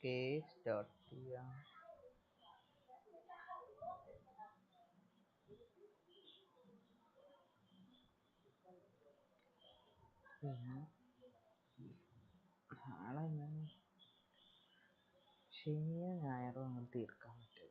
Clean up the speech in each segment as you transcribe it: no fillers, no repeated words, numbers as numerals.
Okay, start ചെയ്യാം. നാളെ ശനിയോ ഞായറോ അങ്ങനെ തീർക്കാൻ പറ്റും.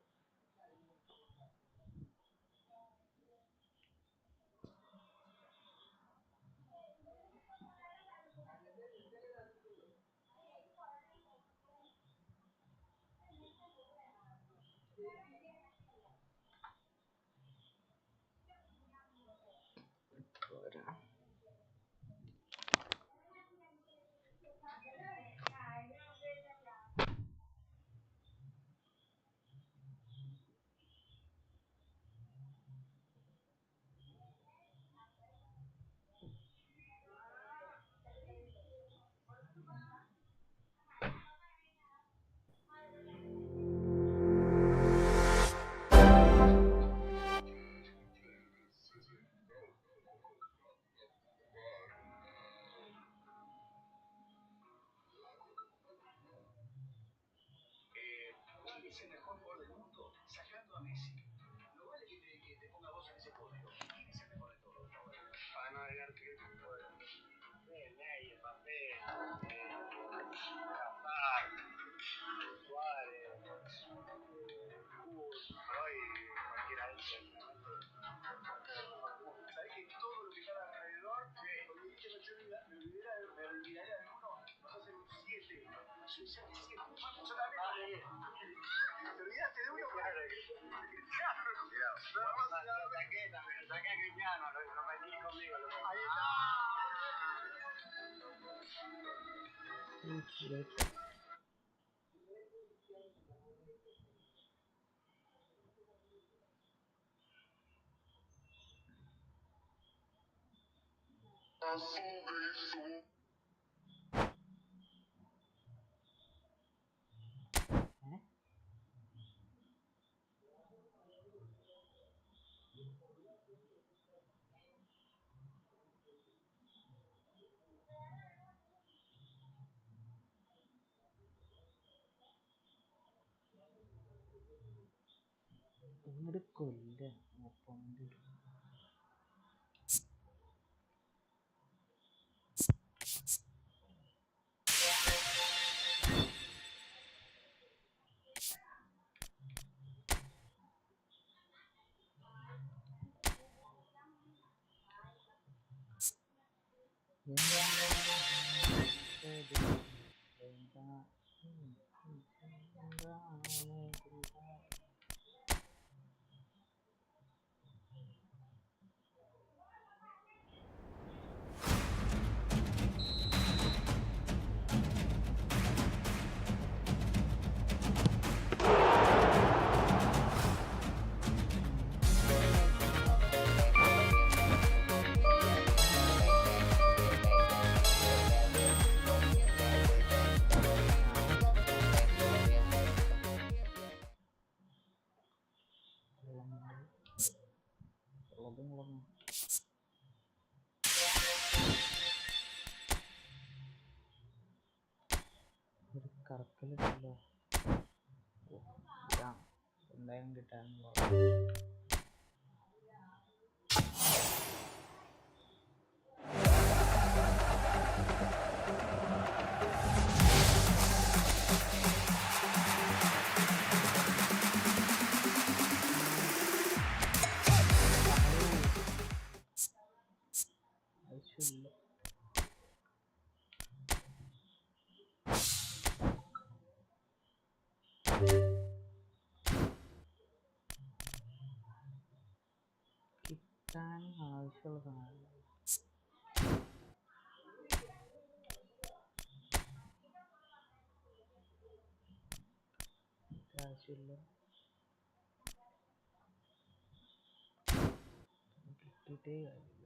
Es el mejor jugador del mundo, sacando a Messi. No vale que te ponga vos en ese podio. ¿Quién es el mejor de todos? Para no agregar que Ney, Mbappé, Cazar, Suárez, hoy cualquiera de ellos. ¿Sabés que todo lo que está alrededor? Porque dije, me olvidaría de uno, vas a hacer un 7. Suiza 7. Yo también. ¿Te olvidaste de uno? Claro. Saqué a Cristiano, lo metí conmigo. Ahí está. ഇങ്ങോട്ട് കൊല്ല point ഒരു കറക്കലുണ്ടല്ലോ. എന്തായാലും കിട്ടാനുള്ള ആവശ്യമില്ല. കിട്ടാൻ ആവശ്യമുള്ള സാധനം ആവശ്യമില്ല. കിട്ടിയിട്ടേ കാര്യമില്ല.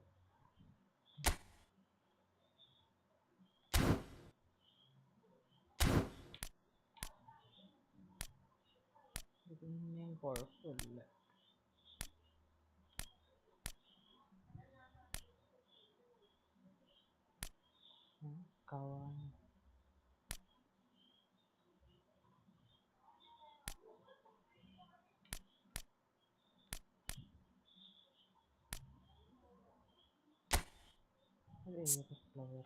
ഇതൊന്നും കുഴപ്പമില്ല. കവാൻ വേറെ ഫ്ലവർ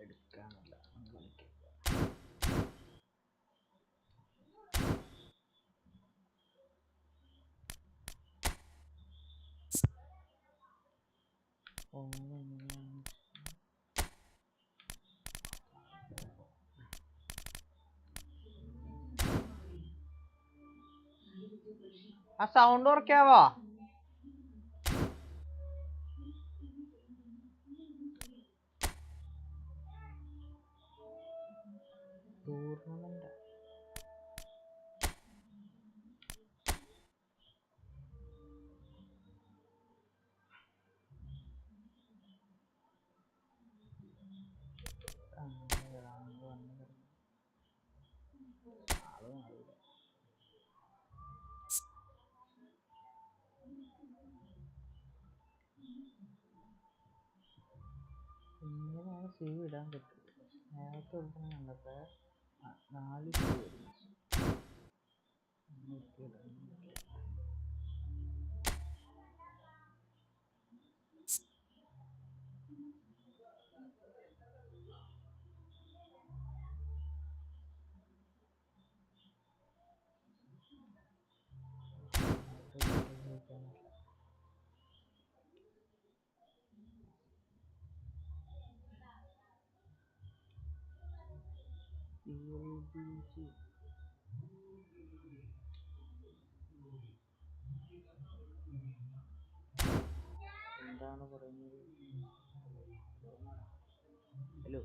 എടുക്കാനല്ല കളിക്കുക. ആ സൗണ്ട് കുറയ്ക്കാവോ? ടൂർണമെന്റ് ഇങ്ങനെയാണ് സീവ് ഇടാൻ പറ്റും. നേരത്തെ ഒരിക്കലും കണ്ടപ്പോൾ 4 സീവ് ഒരുമിച്ച് എന്താണ് പറയുന്നത്? ഹലോ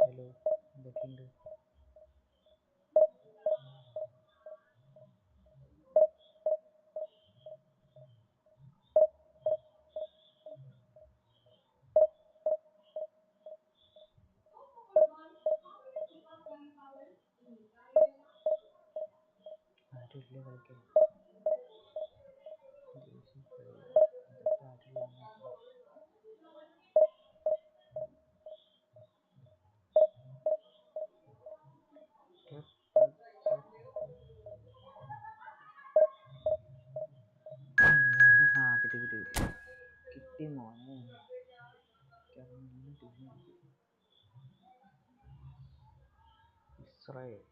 ഹലോ എന്തൊക്കെയുണ്ട്? ആരുമില്ല കളിക്കാൻ. കിട്ടി മോനെ. Israel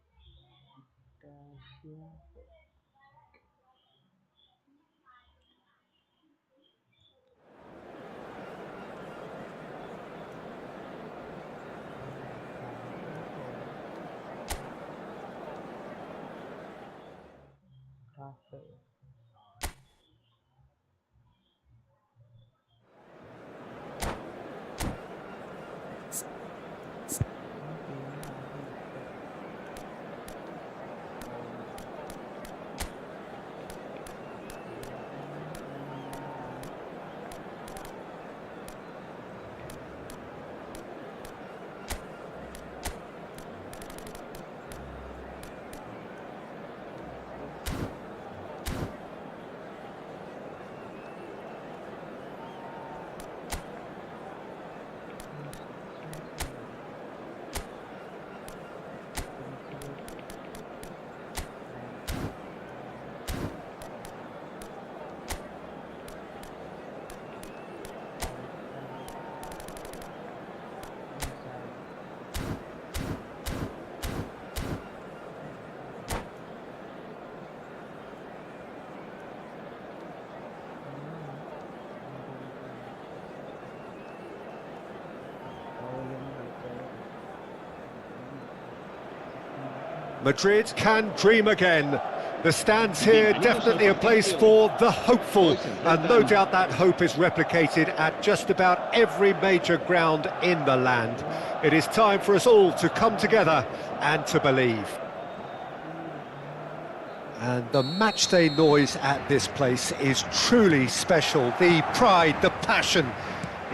Madrid can dream again. The stands here definitely a place for the hopeful, and no doubt that hope is replicated at just about every major ground in the land. It is time for us all to come together and to believe. And the matchday noise at this place is truly special. The pride, the passion,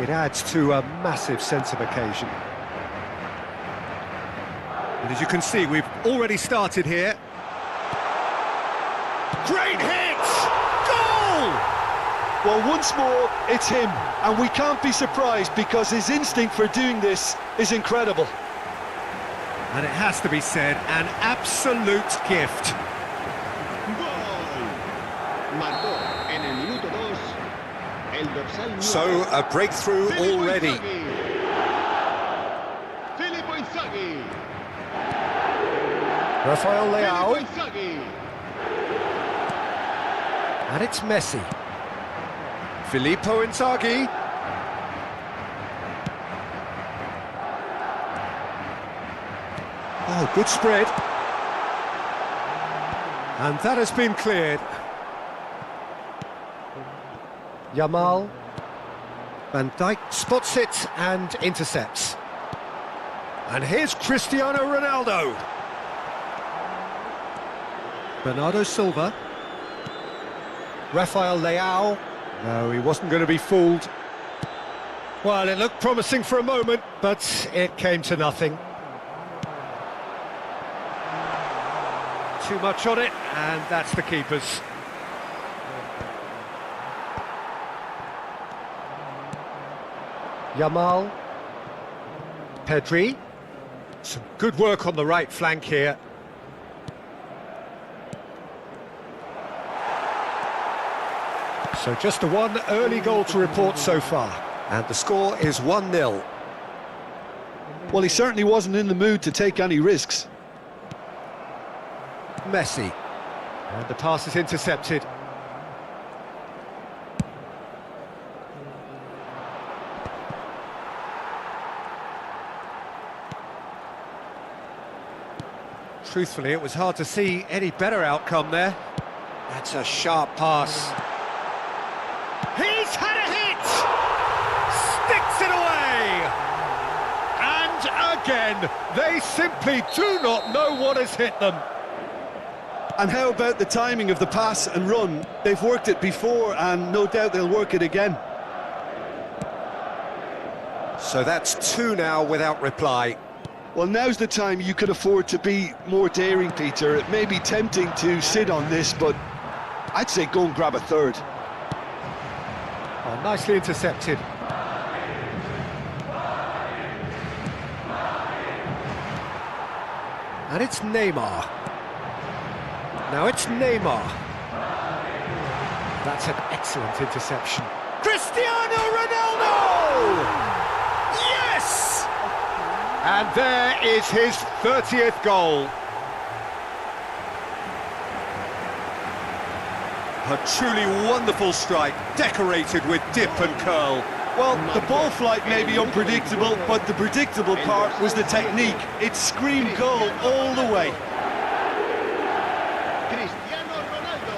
it adds to a massive sense of occasion. And as you can see, we've already started here. Great hit! Goal! Well, once more, it's him, and we can't be surprised because his instinct for doing this is incredible. And it has to be said, an absolute gift. ¡Gol! Marcó en el minuto 2 el dorsal 9. So, a breakthrough already. Filippo Inzaghi. Rafael Leao. Filippo Inzaghi. And it's Messi. Filippo Inzaghi. Oh, good spread. And that has been cleared. Yamal. Van Dijk spots it and intercepts. And here's Cristiano Ronaldo. Bernardo Silva. Rafael Leao. No, he wasn't going to be fooled. Well, it looked promising for a moment, but it came to nothing. Too much on it, and that's the keeper's. Yamal. Pedri. Some good work on the right flank here. So just the one early goal to report so far. And the score is 1-0. Well, he certainly wasn't in the mood to take any risks. Messi. And the pass is intercepted. Truthfully, it was hard to see any better outcome there. That's a sharp pass. He's had a hit! Sticks it away! And again, they simply do not know what has hit them. And how about the timing of the pass and run? They've worked it before, and no doubt they'll work it again. So that's 2 now without reply. Well, now's the time you could afford to be more daring, Peter. It may be tempting to sit on this, but I'd say go and grab a third. Oh, nicely intercepted. And it's Neymar. Now it's Neymar. That's an excellent interception. Cristiano Ronaldo! Yes! And there is his 30th goal. A truly wonderful strike, decorated with dip and curl. Well, the ball flight may be unpredictable, but the predictable part was the technique. It screamed goal all the way. Cristiano Ronaldo.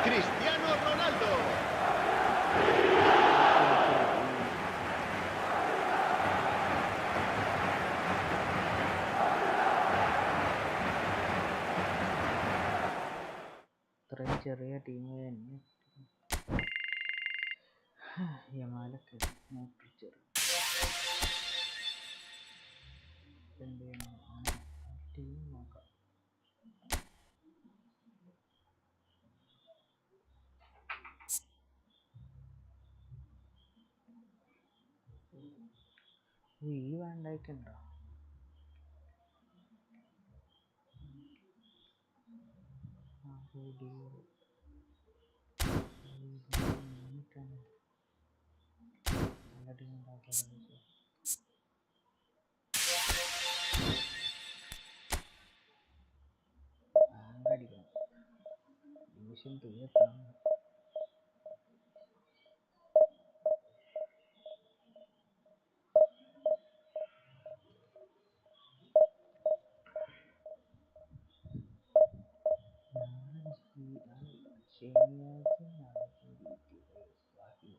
Cristiano Ronaldo. ഇത്രയും ചെറിയ team തന്നെ യമാലൊക്കെ മൂപ്പിച്ചെറിയും. എന്ത് ചെയ്യണം? Team നോക്കാം. ഈ വേണ്ടായിട്ടുണ്ടോ? നല്ല team ഉണ്ടാക്കാൻ അടിക്കണം. നിമിഷം തീർക്കണം. ശനിയാഴ്ച നടക്കുന്ന ബാക്കി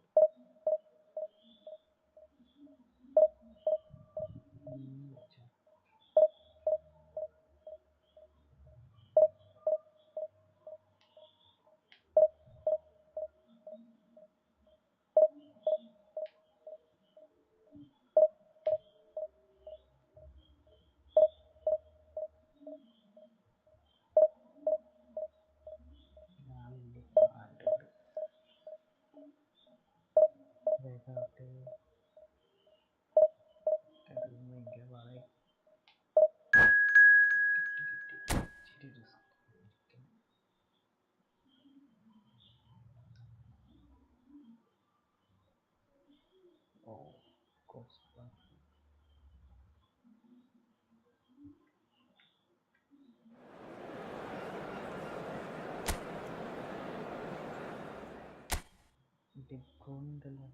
കിട്ടുണ്ടല്ലോ.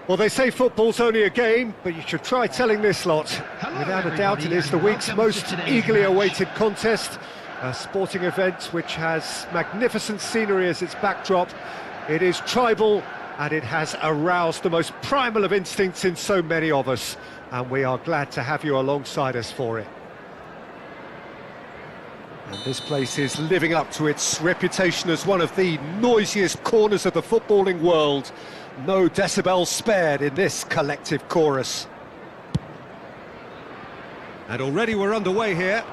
Well, they say football's only a game, but you should try telling this lot. Without a doubt, it is the week's most eagerly awaited contest, a sporting event which has magnificent scenery as its backdrop. It is tribal, and it has aroused the most primal of instincts in so many of us, and we are glad to have you alongside us for it. And this place is living up to its reputation as one of the noisiest corners of the footballing world. No decibels spared in this collective chorus. And already we're underway here.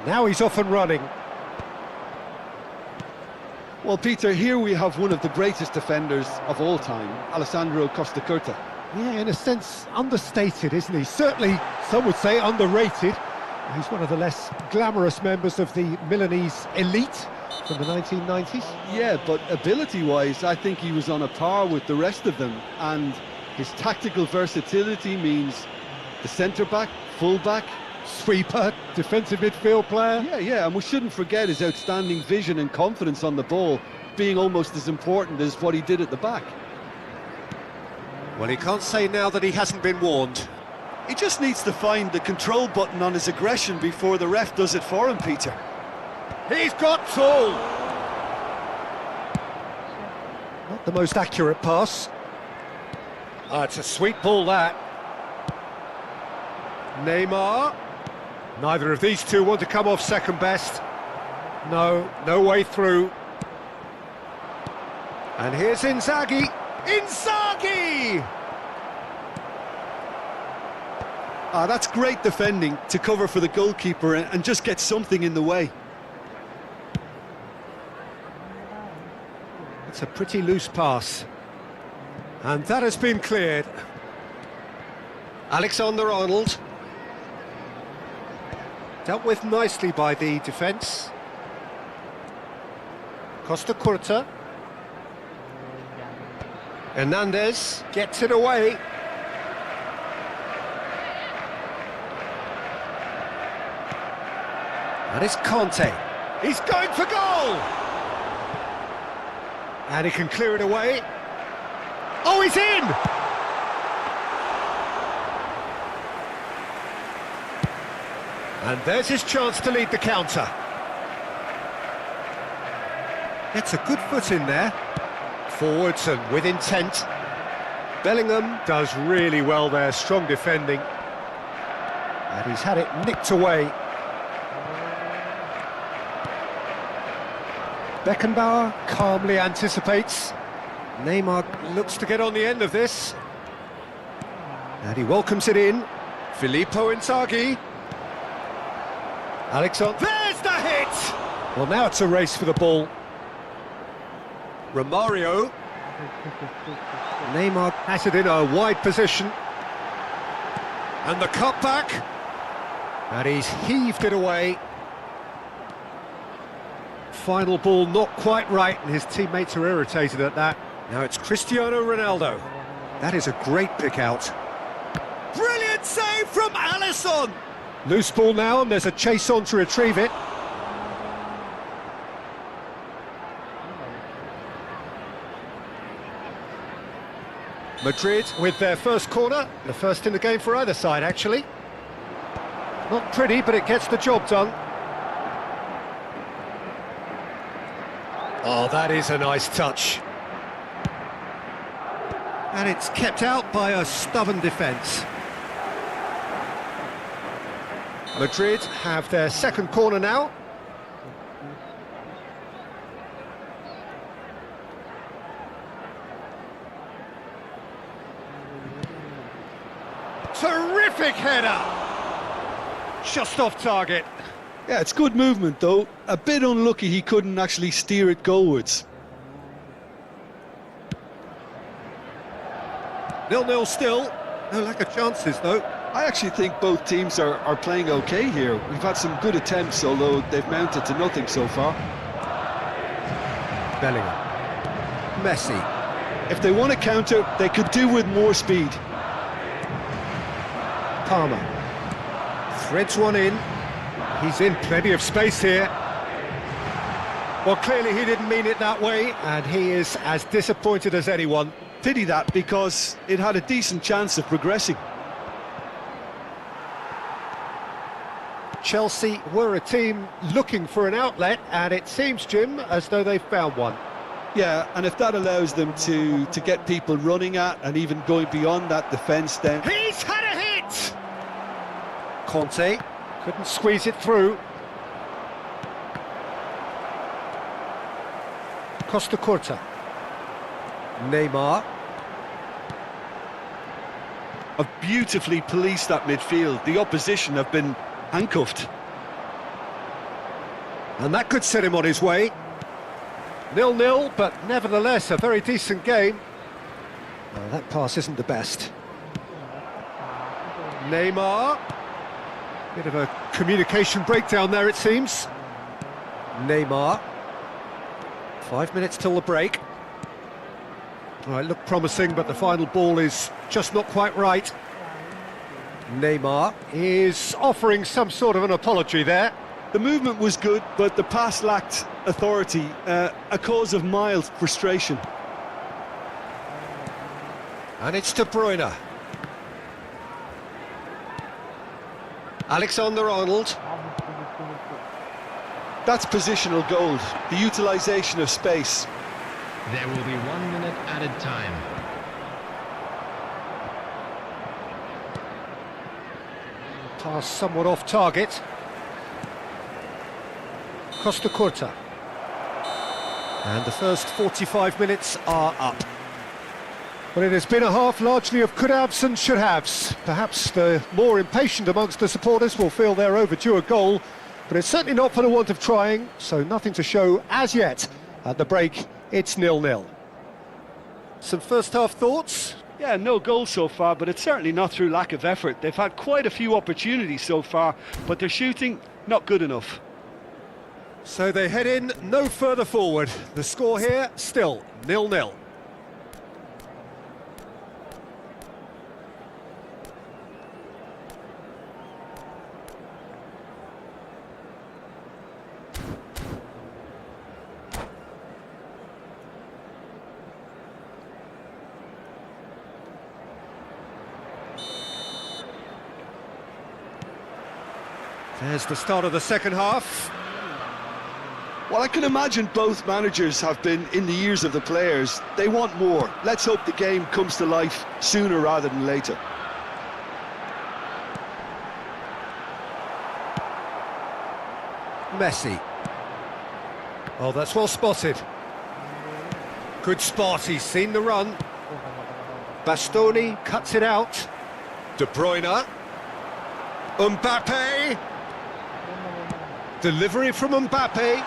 Now he's off and running. Well, Peter, here we have one of the greatest defenders of all time, Alessandro Costa Curta. Yeah, in a sense, understated, isn't he? Certainly, some would say underrated. He's one of the less glamorous members of the Milanese elite from the 1990s. Yeah, but ability-wise, I think he was on a par with the rest of them. And his tactical versatility means the centre-back, full-back, Sweeper, defensive midfield player. Yeah, and we shouldn't forget his outstanding vision and confidence on the ball, being almost as important as what he did at the back. Well, he can't say now that he hasn't been warned. He just needs to find the control button on his aggression before the ref does it for him, Peter. He's got tall. Not the most accurate pass. It's a sweet ball, that. Neymar. Neither of these two want to come off second best. No way through. And here's Inzaghi. Inzaghi! That's great defending to cover for the goalkeeper and just get something in the way. It's a pretty loose pass. And that has been cleared. Alexander-Arnold. Dealt with nicely by the defence. Costa Curta. Hernandez gets it away. And it's Conte. He's going for goal! And he can clear it away. Oh, he's in! And there's his chance to lead the counter. Gets a good foot in there. Forwards and with intent. Bellingham does really well there, strong defending. And he's had it nicked away. Beckenbauer calmly anticipates. Neymar looks to get on the end of this. And he welcomes it in. Filippo Inzaghi. Alexander, there's the hit! Well, now it's a race for the ball. Romario. Neymar has it in a wide position. And the cutback. And he's heaved it away. Final ball not quite right, and his teammates are irritated at that. Now it's Cristiano Ronaldo. That is a great pick out. Brilliant save from Alisson! Loose ball now, and there's a chase on to retrieve it. Madrid with their first corner, the first in the game for either side, actually. Not pretty, but it gets the job done. Oh, that is a nice touch. And it's kept out by a stubborn defence. Madrid have their second corner now. Terrific header! Just off target. Yeah, it's good movement though. A bit unlucky he couldn't actually steer it goalwards. 0-0 still. No lack of chances though. I actually think both teams are playing okay here. We've had some good attempts, although they've mounted to nothing so far. Bellingham. Messi. If they want to counter, they could do with more speed. Palmer. Threads one in. He's in plenty of space here. Well, clearly he didn't mean it that way, and he is as disappointed as anyone. Pity that, because it had a decent chance of progressing. Chelsea were a team looking for an outlet, and it seems, Jim, as though they've found one. Yeah, and if that allows them to get people running at and even going beyond that defence, then... He's had a hit! Conte couldn't squeeze it through. Costa Curta. Neymar. Have beautifully policed that midfield. The opposition have been handcuffed. And that could set him on his way. 0-0, but nevertheless a very decent game. Well, that pass isn't the best. Neymar. Bit of a communication breakdown there, it seems. Neymar. 5 minutes till the break. All right, look promising, but the final ball is just not quite right. Neymar is offering some sort of an apology there. The movement was good, but the pass lacked authority, a cause of mild frustration. And it's De Bruyne. Alexander-Arnold. That's positional gold, the utilisation of space. There will be 1 minute added time. Pass somewhat off target. Costa Curta. And the first 45 minutes are up. Well, it has been a half largely of could-haves and should-haves. Perhaps the more impatient amongst the supporters will feel they're overdue a goal, but it's certainly not for the want of trying, so nothing to show as yet. At the break, it's 0-0. Some first-half thoughts? Yeah, no goal so far, but it's certainly not through lack of effort. They've had quite a few opportunities so far, but their shooting, not good enough. So they head in no further forward. The score here, still 0-0. There's the start of the second half. Well, I can imagine both managers have been in the ears of the players. They want more. Let's hope the game comes to life sooner rather than later. Messi. Oh, that's well spotted. Good spot, he's seen the run. Bastoni cuts it out. De Bruyne. Mbappe. Delivery from Mbappe.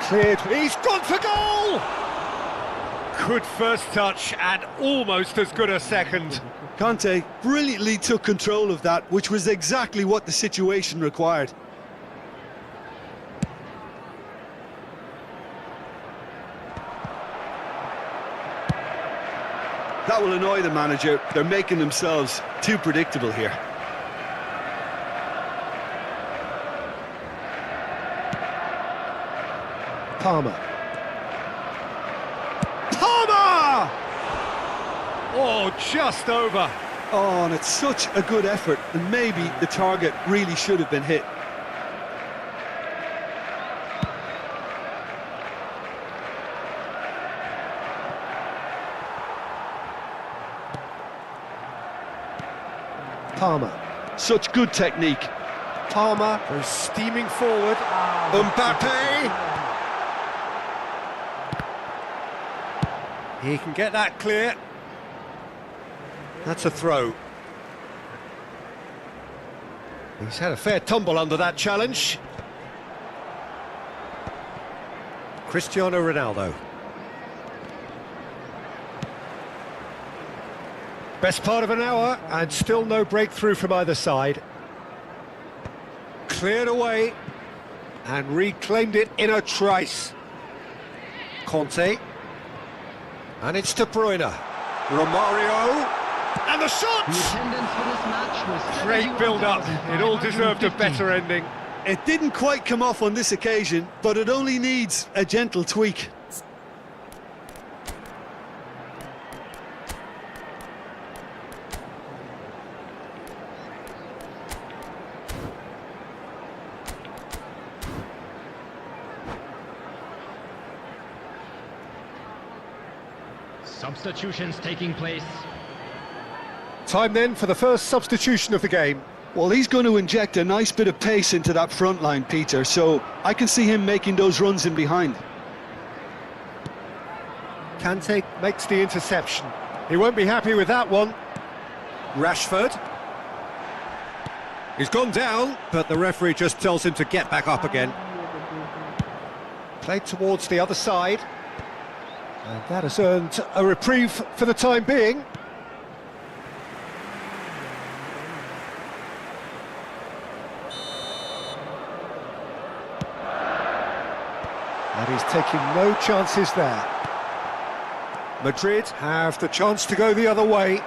Cleared. He's gone for goal! Good first touch and almost as good a second. Conte brilliantly took control of that, which was exactly what the situation required. That will annoy the manager. They're making themselves too predictable here. Palmer. Palmer! Oh, just over. Oh, and it's such a good effort, and maybe the target really should have been hit. Palmer. Such good technique. Palmer goes steaming forward. Mbappe! He can get that clear. That's a throw. He's had a fair tumble under that challenge. Cristiano Ronaldo. Best part of an hour, and still no breakthrough from either side. Cleared away, and reclaimed it in a trice. Conte. And it's De Bruyne. Romario. And the shot! The attendance for this match was Great build-up. It all deserved a better ending. It didn't quite come off on this occasion, but it only needs a gentle tweak. Substitutions taking place. Time then for the first substitution of the game. Well, he's going to inject a nice bit of pace into that front line, Peter, so I can see him making those runs in behind. Kante makes the interception. He won't be happy with that one. Rashford. He's gone down, but the referee just tells him to get back up again. Played towards the other side. And that has earned a reprieve for the time being. And he's taking no chances there. Madrid have the chance to go the other way.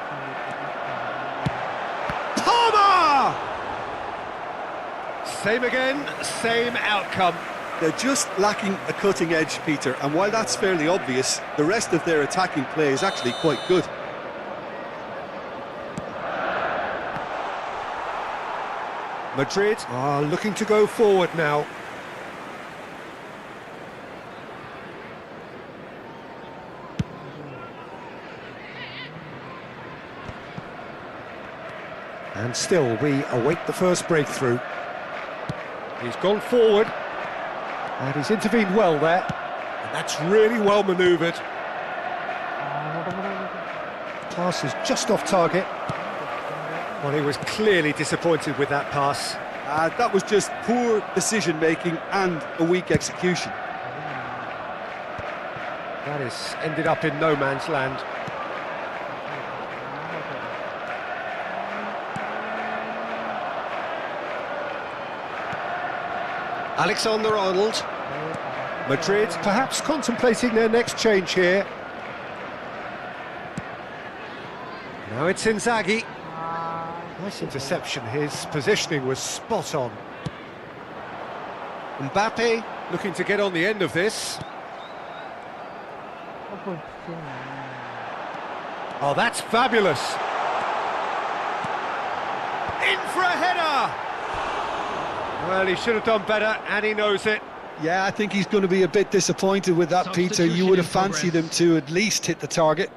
Palmer! Same again, same outcome. They're just lacking a cutting edge, Peter, and while that's fairly obvious, the rest of their attacking play is actually quite good. Madrid are looking to go forward now. And still, we await the first breakthrough. He's gone forward. And he's intervened well there. And that's really well manoeuvred. Pass is just off target. Well, he was clearly disappointed with that pass. That was just poor decision-making and a weak execution. That has ended up in no man's land. Alexander-Arnold. Madrid perhaps contemplating their next change here. Now it's Inzaghi. Nice interception, his positioning was spot on. Mbappe looking to get on the end of this. Oh, that's fabulous. In for a header! Well, he should have done better, and he knows it. Yeah, I think he's going to be a bit disappointed with that, Peter. You would have fancied him to at least hit the target.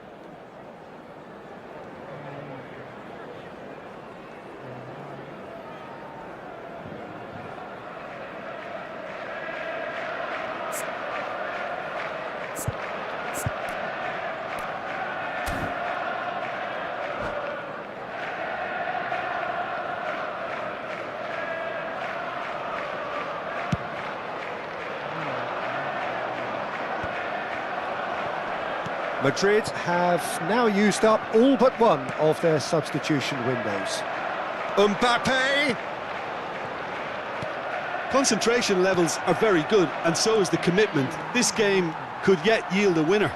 Madrid have now used up all but one of their substitution windows. Mbappe! Concentration levels are very good, and so is the commitment. This game could yet yield a winner.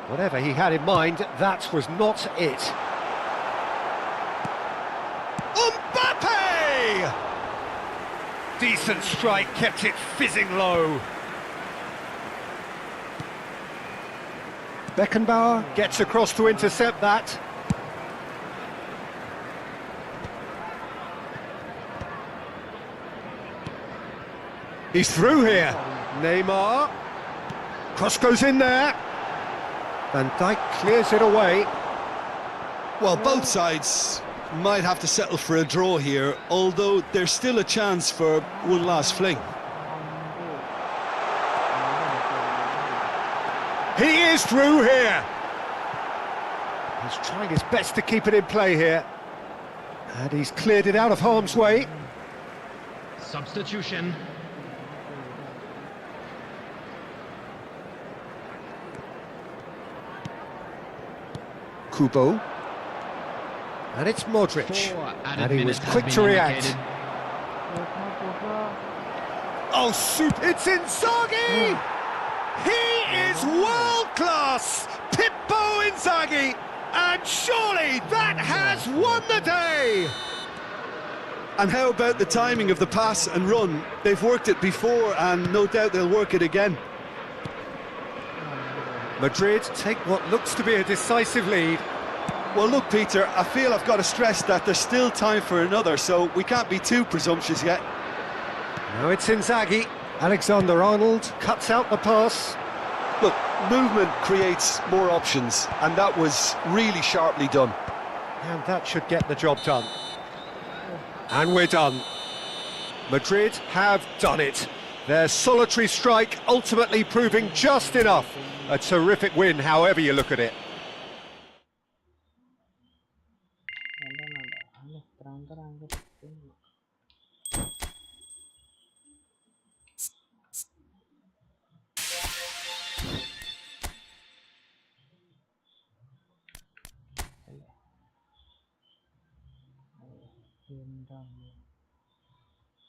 Whatever he had in mind, that was not it. Mbappe! Decent strike, kept it fizzing low. Beckenbauer gets across to intercept that. He's through here. Neymar. Cross goes in there. Van Dijk clears it away. Well, both sides might have to settle for a draw here, although there's still a chance for one last fling. He is through here. He's trying his best to keep it in play here. And he's cleared it out of harm's way. Substitution. Kubo. And it's Modric. 4 added And he was minutes have quick been to react. indicated. Oh, super! It's Inzaghi! He is world-class! Pippo Inzaghi! And surely that has won the day! And how about the timing of the pass and run? They've worked it before, and no doubt they'll work it again. Madrid take what looks to be a decisive lead. Well, look, Peter, I feel I've got to stress that there's still time for another, so we can't be too presumptuous yet. Now it's Inzaghi. Alexander-Arnold cuts out the pass. Look, movement creates more options, and that was really sharply done. And that should get the job done. And we're done. Madrid have done it. Their solitary strike ultimately proving just enough. A terrific win, however you look at it.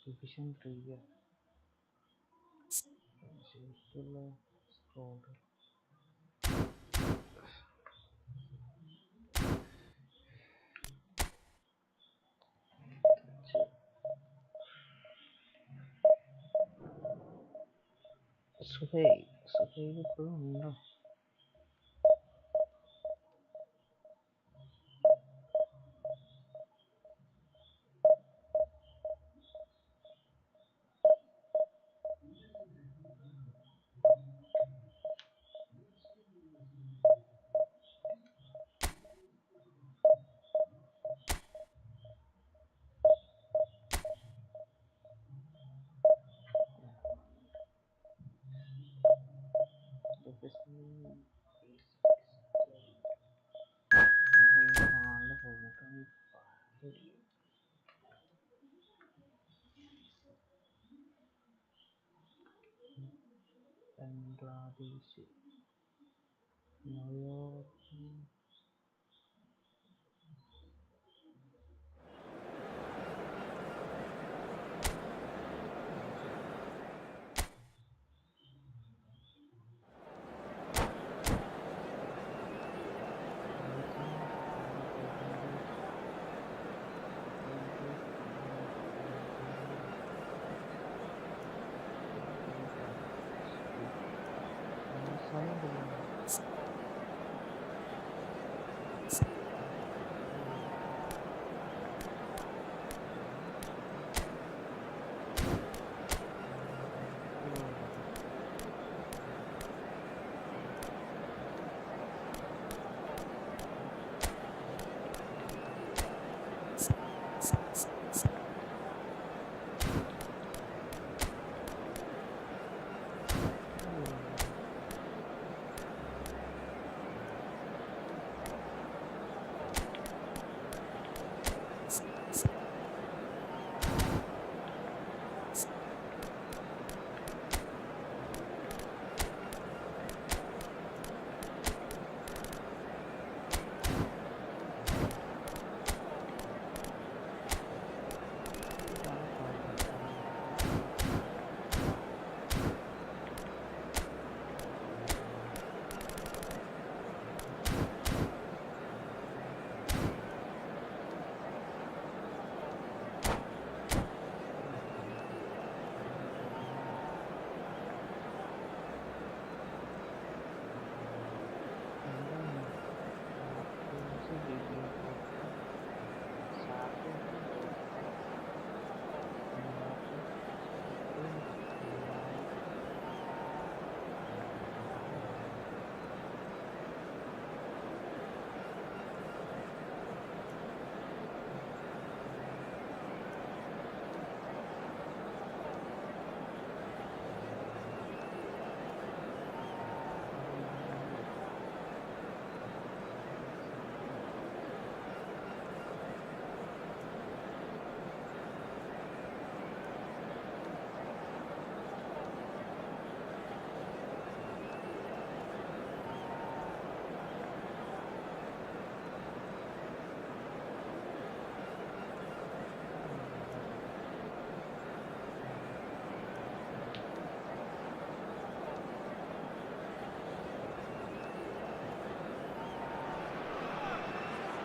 Division 3 scroll. Suhey ഇപ്പോഴും ഉണ്ടോ? Bangladesh, New York.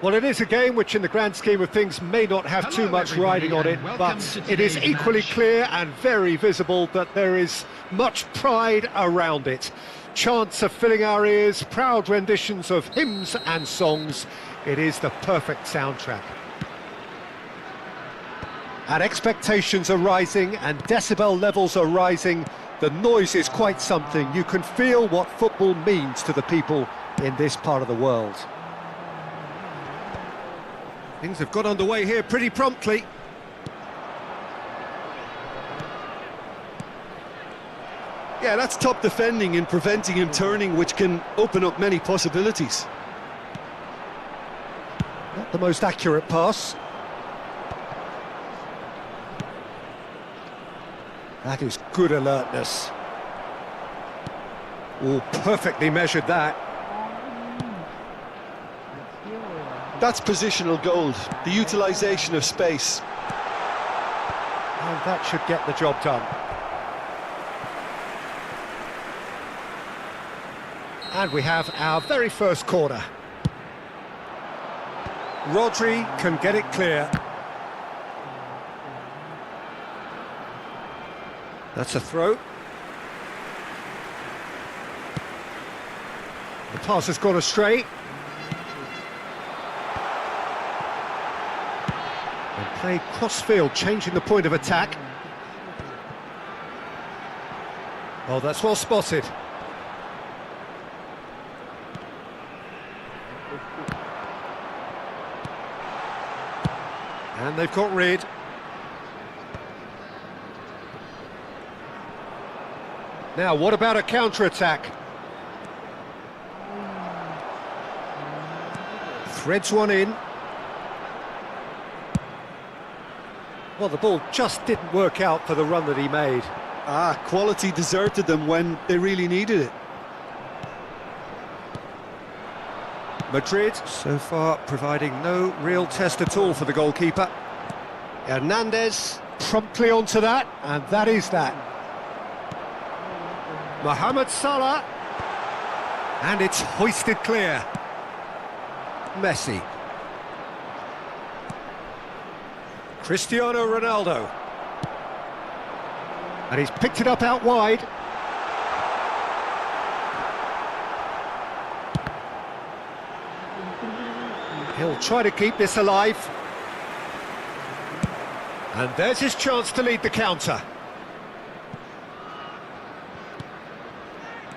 Well, it is a game which in the grand scheme of things may not have too much riding on it, but it is equally clear and very visible that there is much pride around it. Chants are filling our ears, proud renditions of hymns and songs. It is the perfect soundtrack. And expectations are rising and decibel levels are rising. The noise is quite something. You can feel what football means to the people in this part of the world. Things have got underway here pretty promptly. Yeah, that's top defending and preventing him turning, which can open up many possibilities. Not the most accurate pass. That is good alertness. Oh, perfectly measured that. That's positional gold, the utilisation of space. And that should get the job done. And we have our very first corner. Rodri can get it clear. That's a throw. The pass has gone astray. And played cross-field, changing the point of attack. Oh, that's well spotted. And they've got rid. Now, what about a counter-attack? Threads one in. Well, the ball just didn't work out for the run that he made. Quality deserted them when they really needed it. Madrid, so far, providing no real test at all for the goalkeeper. Hernandez, promptly onto that, and that is that. Mohamed Salah, and it's hoisted clear. Messi. Cristiano Ronaldo. And he's picked it up out wide. He'll try to keep this alive. And there's his chance to lead the counter.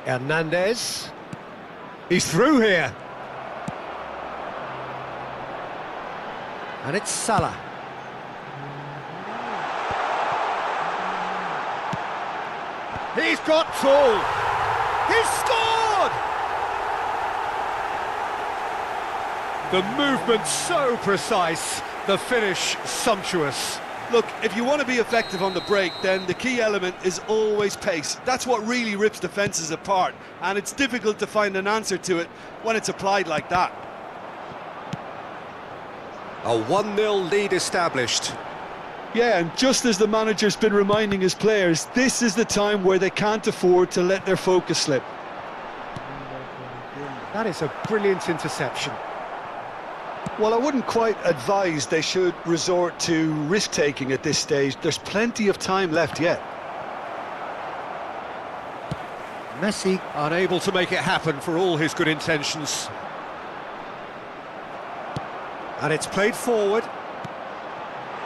Hernandez. He's through here. And it's Salah. He's got full. He's scored! The movement so precise, the finish sumptuous. Look, if you want to be effective on the break, then the key element is always pace. That's what really rips defences apart, and it's difficult to find an answer to it when it's applied like that. A 1-0 lead established. Yeah, and just as the manager's been reminding his players, this is the time where they can't afford to let their focus slip. That is a brilliant interception. Well, I wouldn't quite advise they should resort to risk-taking at this stage. There's plenty of time left yet. Messi unable to make it happen for all his good intentions. And it's played forward.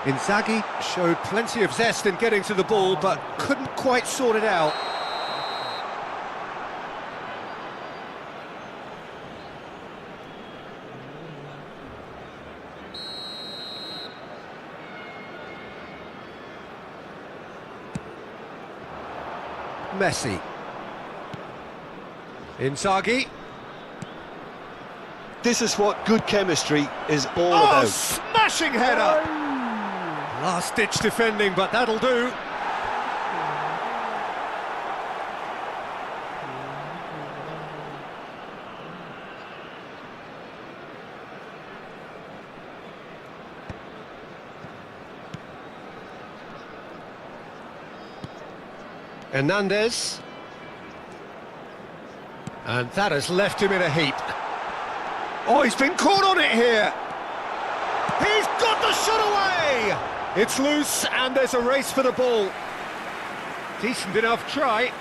Inzaghi showed plenty of zest in getting to the ball, but couldn't quite sort it out. Messi. Inzaghi. This is what good chemistry is all Oh, about. smashing header! Last-ditch defending, but that'll do. Hernandez. And that has left him in a heap. Oh, he's been caught on it here. He's got the shot away! It's loose and there's a race for the ball. Decent enough try.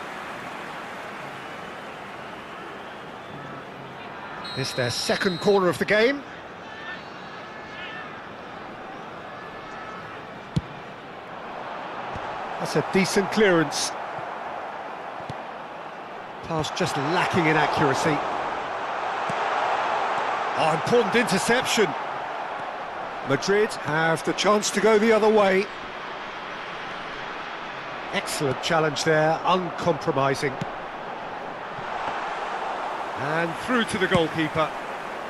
It's their second corner of the game. That's a decent clearance. Pass just lacking in accuracy. Oh, important interception. Madrid have the chance to go the other way. Excellent challenge there, uncompromising. And through to the goalkeeper.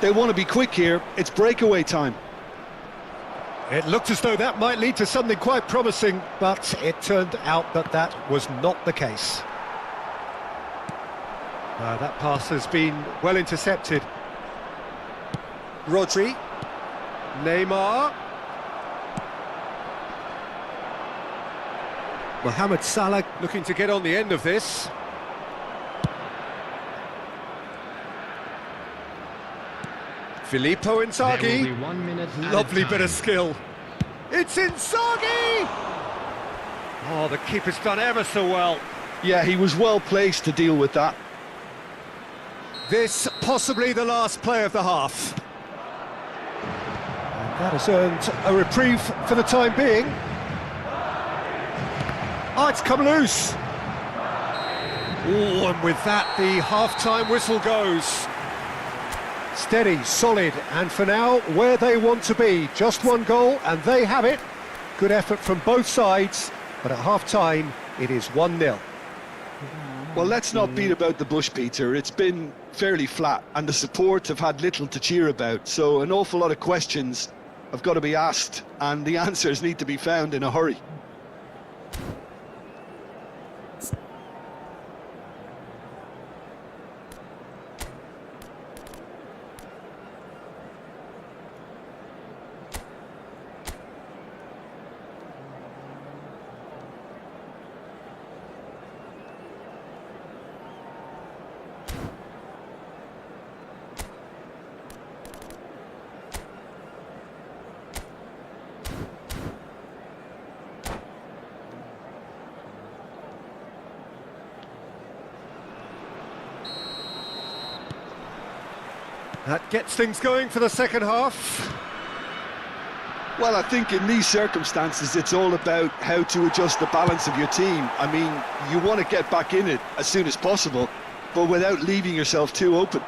They want to be quick here, it's breakaway time. It looked as though that might lead to something quite promising, but it turned out that that was not the case. That pass has been well intercepted. Rodri. Neymar. Mohamed Salah looking to get on the end of this. Filippo Inzaghi. There will be 1 minute added Lovely bit time. of skill. It's Inzaghi! Oh, the keeper's done ever so well. Yeah, he was well placed to deal with that. This possibly the last play of the half. And that has earned a reprieve for the time being. Oh, it's come loose. Oh, and with that, the half-time whistle goes. Steady, solid, and for now, where they want to be. Just one goal, and they have it. Good effort from both sides, but at half-time, it is 1-0. Well, let's not beat about the bush, Peter. It's been fairly flat, and the support have had little to cheer about, so an awful lot of questions have got to be asked, and the answers need to be found in a hurry. That gets things going for the second half. Well, I think in these circumstances, it's all about how to adjust the balance of your team. I mean, you want to get back in it as soon as possible, but without leaving yourself too open.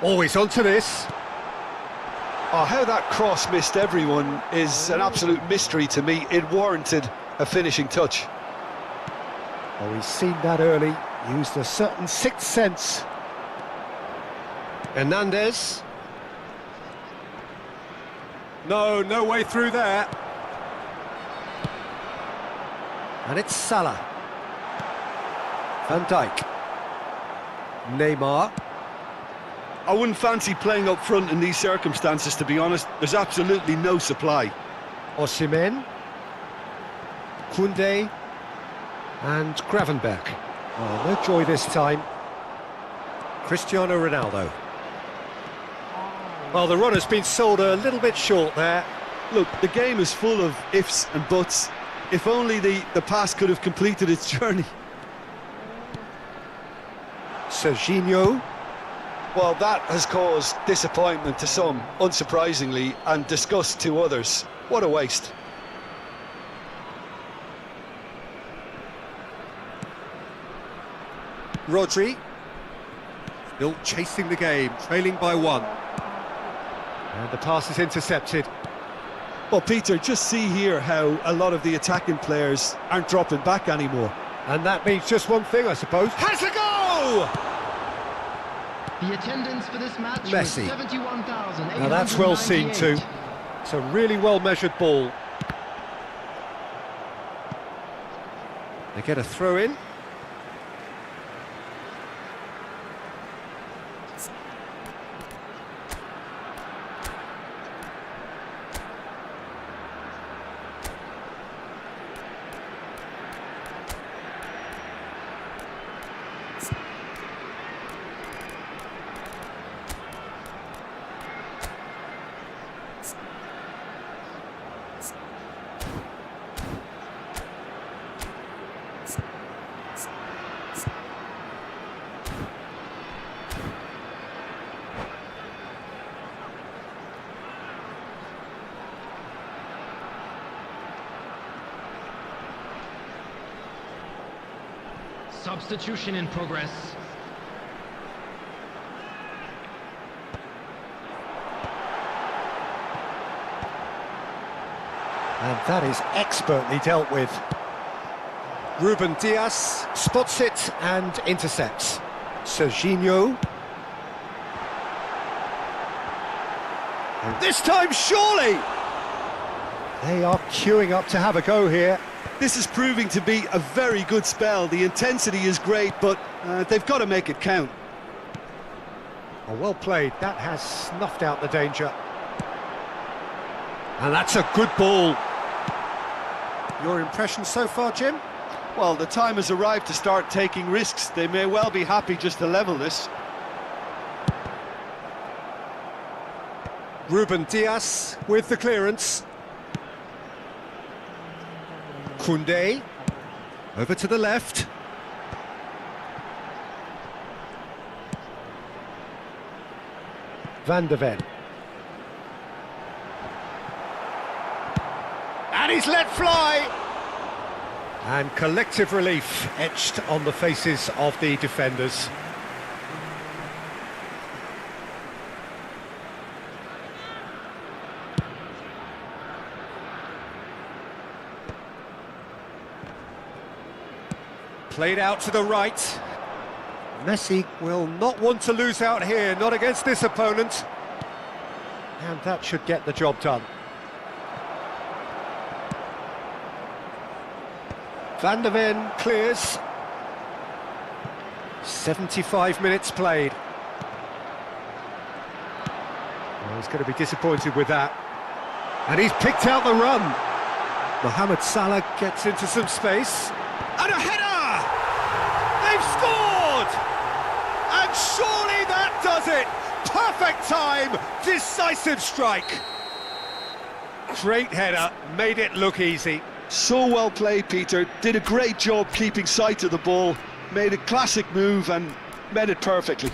Always onto this. Oh, how that cross missed everyone is an absolute mystery to me. It warranted a finishing touch. Oh, he's seen that early, used a certain sixth sense. Hernandez. No way through there. And it's Salah. Van Dijk. Neymar. I wouldn't fancy playing up front in these circumstances, to be honest. There's absolutely no supply. Osimhen. Koundé. And Gravenberch. Oh, no joy this time. Cristiano Ronaldo. Well, the run has been sold a little bit short there. Look, the game is full of ifs and buts. If only the pass could have completed its journey. Serginho. Well, that has caused disappointment to some, unsurprisingly, and disgust to others. What a waste. Rodri. Still chasing the game, trailing by 1. And the pass is intercepted. Well, Peter, just see here how a lot of the attacking players aren't dropping back anymore. And that means just one thing, I suppose. Has a go! The attendance for this match Messi. was 71,898. Now that's well seen too. It's a really well-measured ball. They get a throw in. Substitution in progress. And that is expertly dealt with. Ruben Diaz spots it and intercepts. Serginho. And this time, surely! They are queuing up to have a go here. This is proving to be a very good spell. The intensity is great, but they've got to make it count. Oh, well played. That has snuffed out the danger. And that's a good ball. Your impression so far, Jim? Well, the time has arrived to start taking risks. They may well be happy just to level this. Ruben Diaz with the clearance. Koundé, over to the left. Van de Ven. And he's let fly! And collective relief etched on the faces of the defenders. Played out to the right. Messi will not want to lose out here, not against this opponent. And that should get the job done. Van de Ven clears. 75 minutes played. Well, he's going to be disappointed with that. And he's picked out the run. Mohamed Salah gets into some space. And a header! They've scored! And surely that does it! Perfect time, decisive strike. Great header, made it look easy. So well played, Peter. Did a great job keeping sight of the ball. Made a classic move and made it perfectly.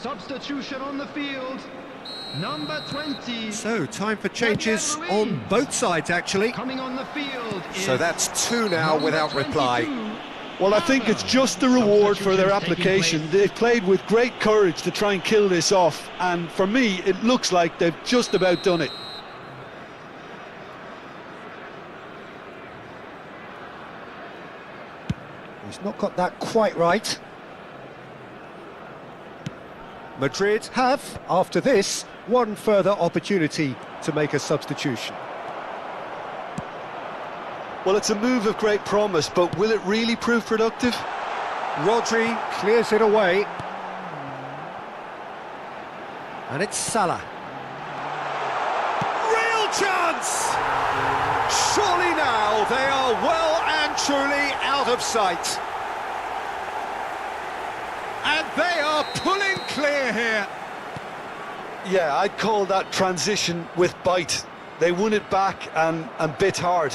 Substitution on the field. Number 20. So, time for changes on both sides, actually. Coming on the field. So that's two now without reply. Well, I think it's just the reward for their application. They've played with great courage to try and kill this off, and for me, it looks like they've just about done it. He's not got that quite right. Madrid have, after this, one further opportunity to make a substitution. Well, it's a move of great promise, but will it really prove productive? Rodri clears it away. And it's Salah. Real chance! Surely now they are well and truly out of sight. And they are pulling clear here. Yeah, I'd call that transition with bite. They won it back and bit hard.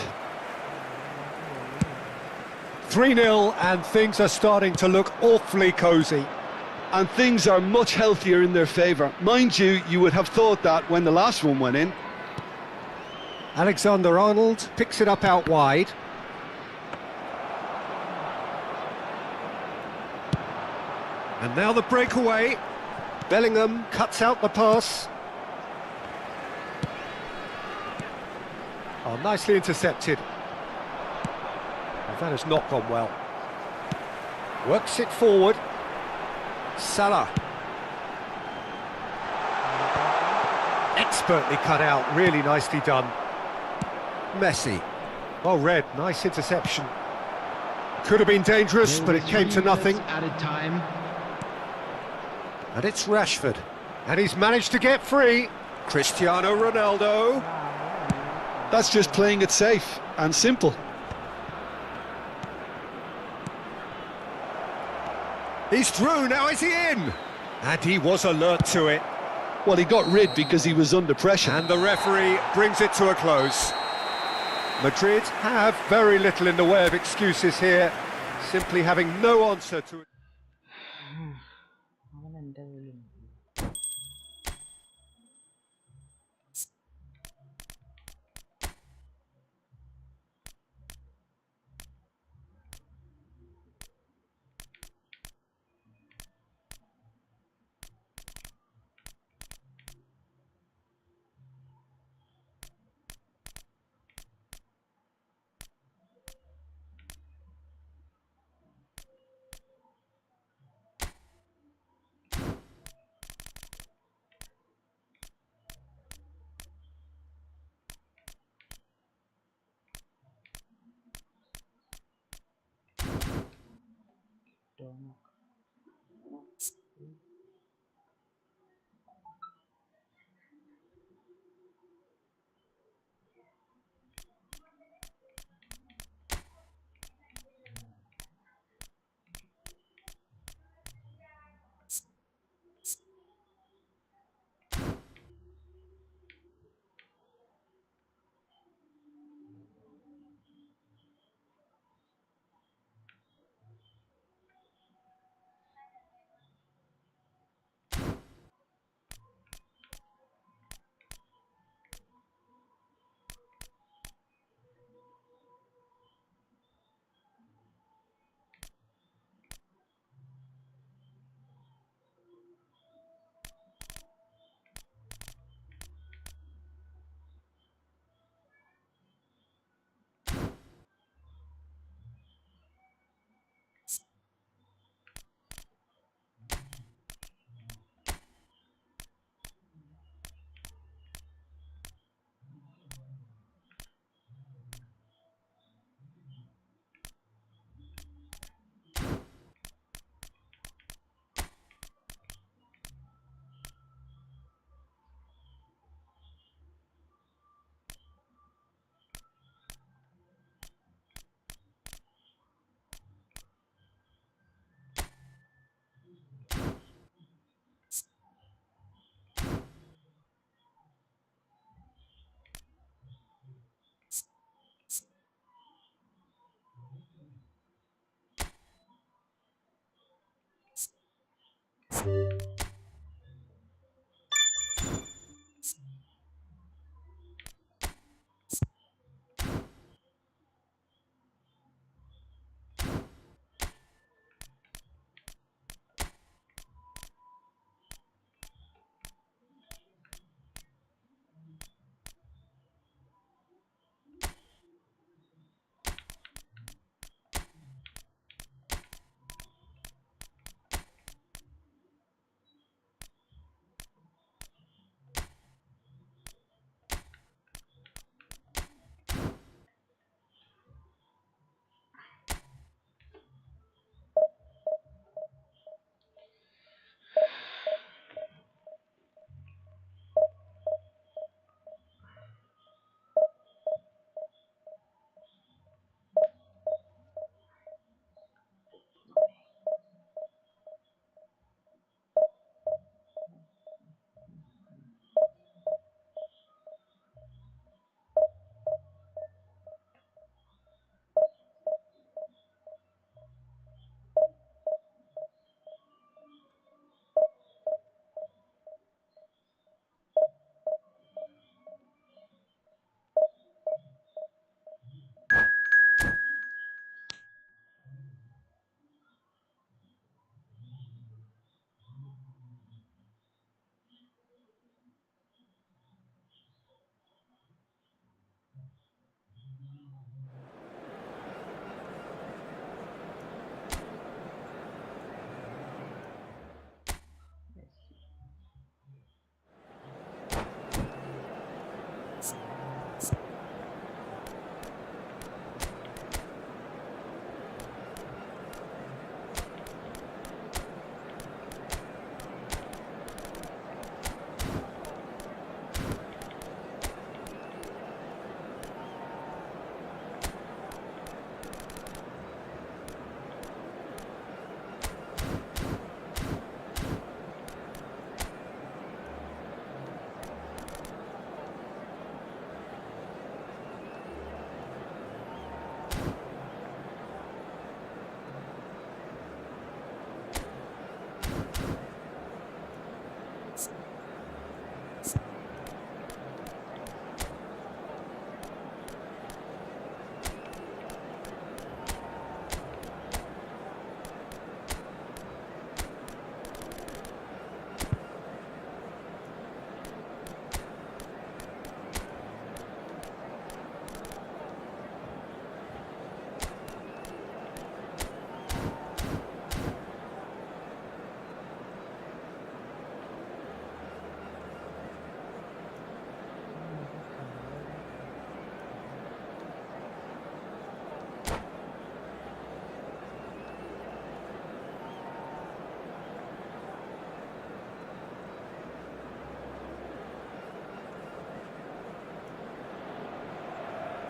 3-0 and things are starting to look awfully cosy. And things are much healthier in their favour. Mind you, you would have thought that when the last one went in. Alexander-Arnold picks it up out wide. And now the breakaway. Bellingham cuts out the pass. Oh, nicely intercepted. Well, that has not gone well. Works it forward. Salah. Expertly cut out, really nicely done. Messi. Well read, nice interception. Could have been dangerous, but it came to nothing. Added time. And it's Rashford. And he's managed to get free. Cristiano Ronaldo. That's just playing it safe and simple. He's through, now is he in? And he was alert to it. Well, he got rid because he was under pressure. And the referee brings it to a close. Madrid have very little in the way of excuses here, simply having no answer to it. അവൻ എൻ്റെ കയ്യിലുണ്ട്. Don't.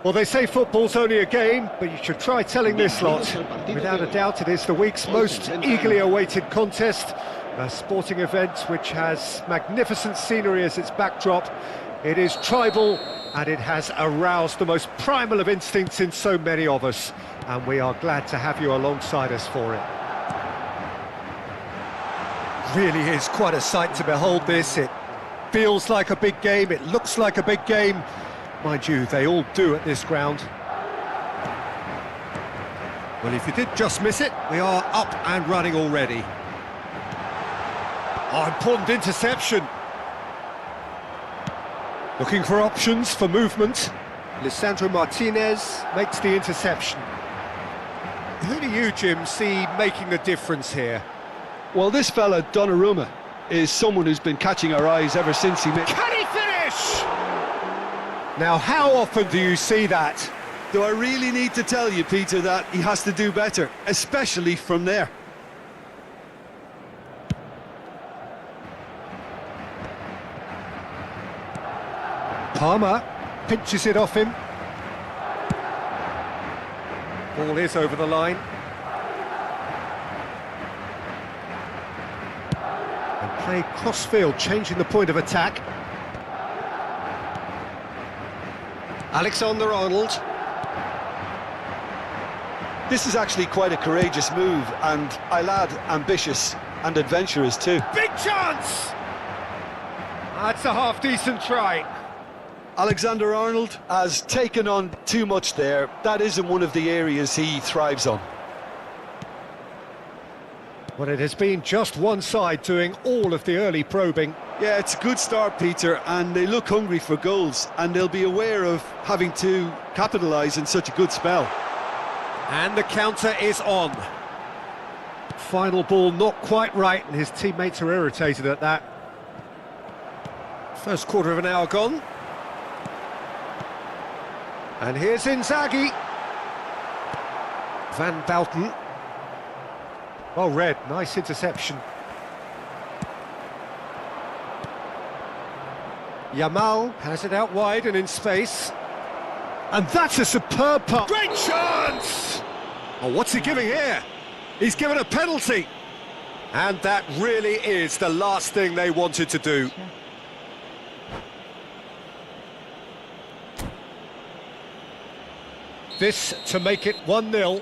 Well, they say football's only a game, but you should try telling this lot. Without a doubt, it is the week's most eagerly awaited contest. A sporting event which has magnificent scenery as its backdrop. It is tribal, and it has aroused the most primal of instincts in so many of us. And we are glad to have you alongside us for it. Really is quite a sight to behold this. It feels like a big game, it looks like a big game. Mind you, they all do at this ground. Well, if you did just miss it, we are up and running already. Oh, important interception. Looking for options for movement. Lisandro Martinez makes the interception. Who do you, Jim, see making the difference here? Well, this fella, Donnarumma, is someone who's been catching our eyes ever since he made... Can he finish? Now, how often do you see that? Do I really need to tell you, Peter, that he has to do better, especially from there? Palmer pinches it off him. Ball is over the line. And play cross-field, changing the point of attack. Alexander-Arnold. This is actually quite a courageous move, and I'll add ambitious and adventurous too. Big chance! That's a half-decent try. Alexander-Arnold has taken on too much there. That isn't one of the areas he thrives on. Well, it has been just one side doing all of the early probing. Yeah, it's a good start, Peter, and they look hungry for goals, and they'll be aware of having to capitalise in such a good spell. And the counter is on. Final ball not quite right, and his teammates are irritated at that. First quarter of an hour gone. And here's Inzaghi. Van Bouten. Well read, nice interception. Yamal has it out wide and in space. And that's a superb pass. Great chance! Oh, what's he giving here? He's given a penalty. And that really is the last thing they wanted to do. This to make it 1-0.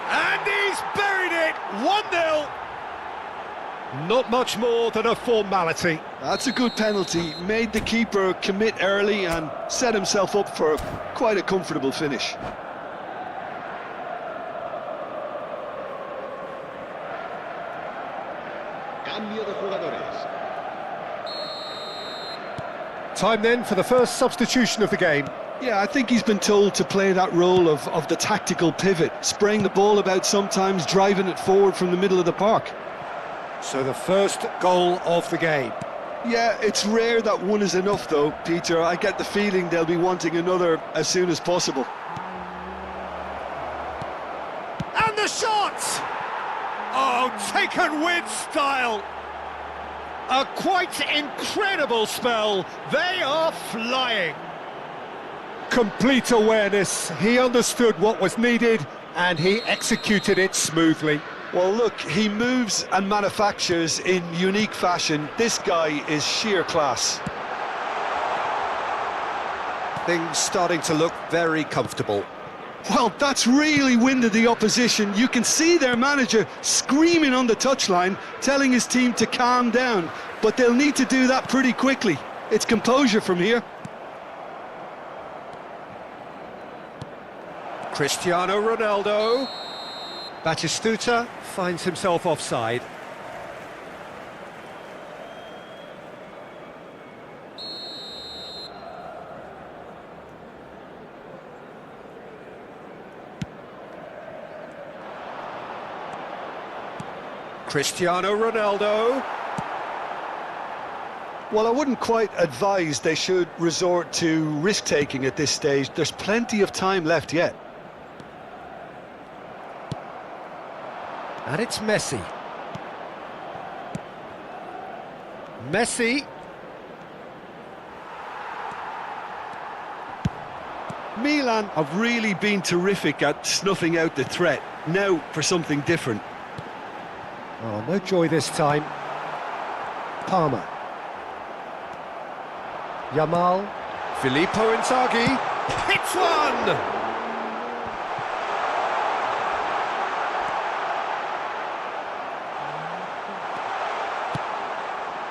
And he's buried it! 1-0! Not much more than a formality. That's a good penalty. Made the keeper commit early and set himself up for quite a comfortable finish. Cambio de jugadores. Time then for the first substitution of the game. Yeah, I think he's been told to play that role of the tactical pivot, spraying the ball about sometimes, driving it forward from the middle of the park. So the first goal of the game. Yeah, it's rare that one is enough though, Peter. I get the feeling they'll be wanting another as soon as possible. And the shot! Oh, taken with style! A quite incredible spell. They are flying. Complete awareness. He understood what was needed and he executed it smoothly. Well, look, he moves and manufactures in unique fashion. This guy is sheer class. Things starting to look very comfortable. Well, that's really winded the opposition. You can see their manager screaming on the touchline, telling his team to calm down. But they'll need to do that pretty quickly. It's composure from here. Cristiano Ronaldo. Batistuta finds himself offside. Cristiano Ronaldo. Well, I wouldn't quite advise they should resort to risk-taking at this stage. There's plenty of time left yet. And it's Messi. Messi. Milan have really been terrific at snuffing out the threat. Now for something different. Oh, no joy this time. Palmer. Yamal. Filippo Inzaghi. Hits one!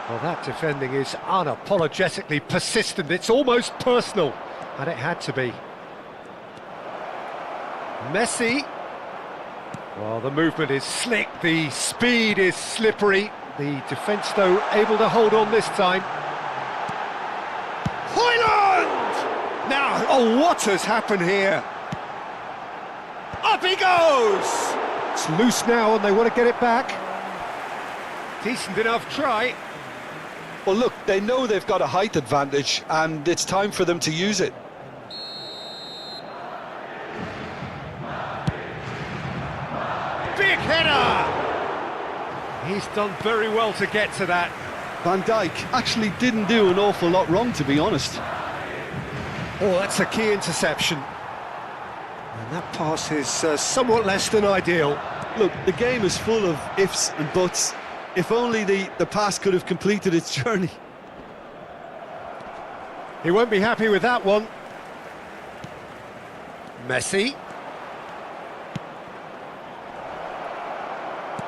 Well, that defending is unapologetically persistent. It's almost personal, and it had to be. Messi. Well, the movement is slick, the speed is slippery. The defence, though, able to hold on this time. Højlund! Now, oh, what has happened here? Up he goes! It's loose now and they want to get it back. Decent enough try. Well, look, they know they've got a height advantage, and it's time for them to use it. Big header! He's done very well to get to that. Van Dijk actually didn't do an awful lot wrong, to be honest. Oh, that's a key interception. And that pass is somewhat less than ideal. Look, the game is full of ifs and buts. If only the pass could have completed its journey. He won't be happy with that one. Messi.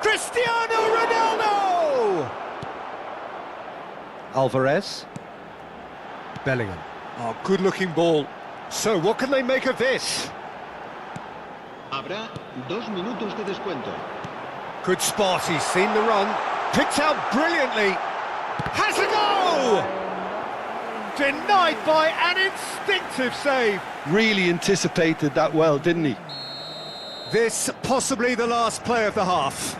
Cristiano Ronaldo! Alvarez. Bellingham. Oh, good-looking ball. So, what can they make of this? Habrá 2 minutos de descuento. Good spot, he's seen the run. Picked out brilliantly. Has a go! Denied by an instinctive save. Really anticipated that well, didn't he? This possibly the last play of the half.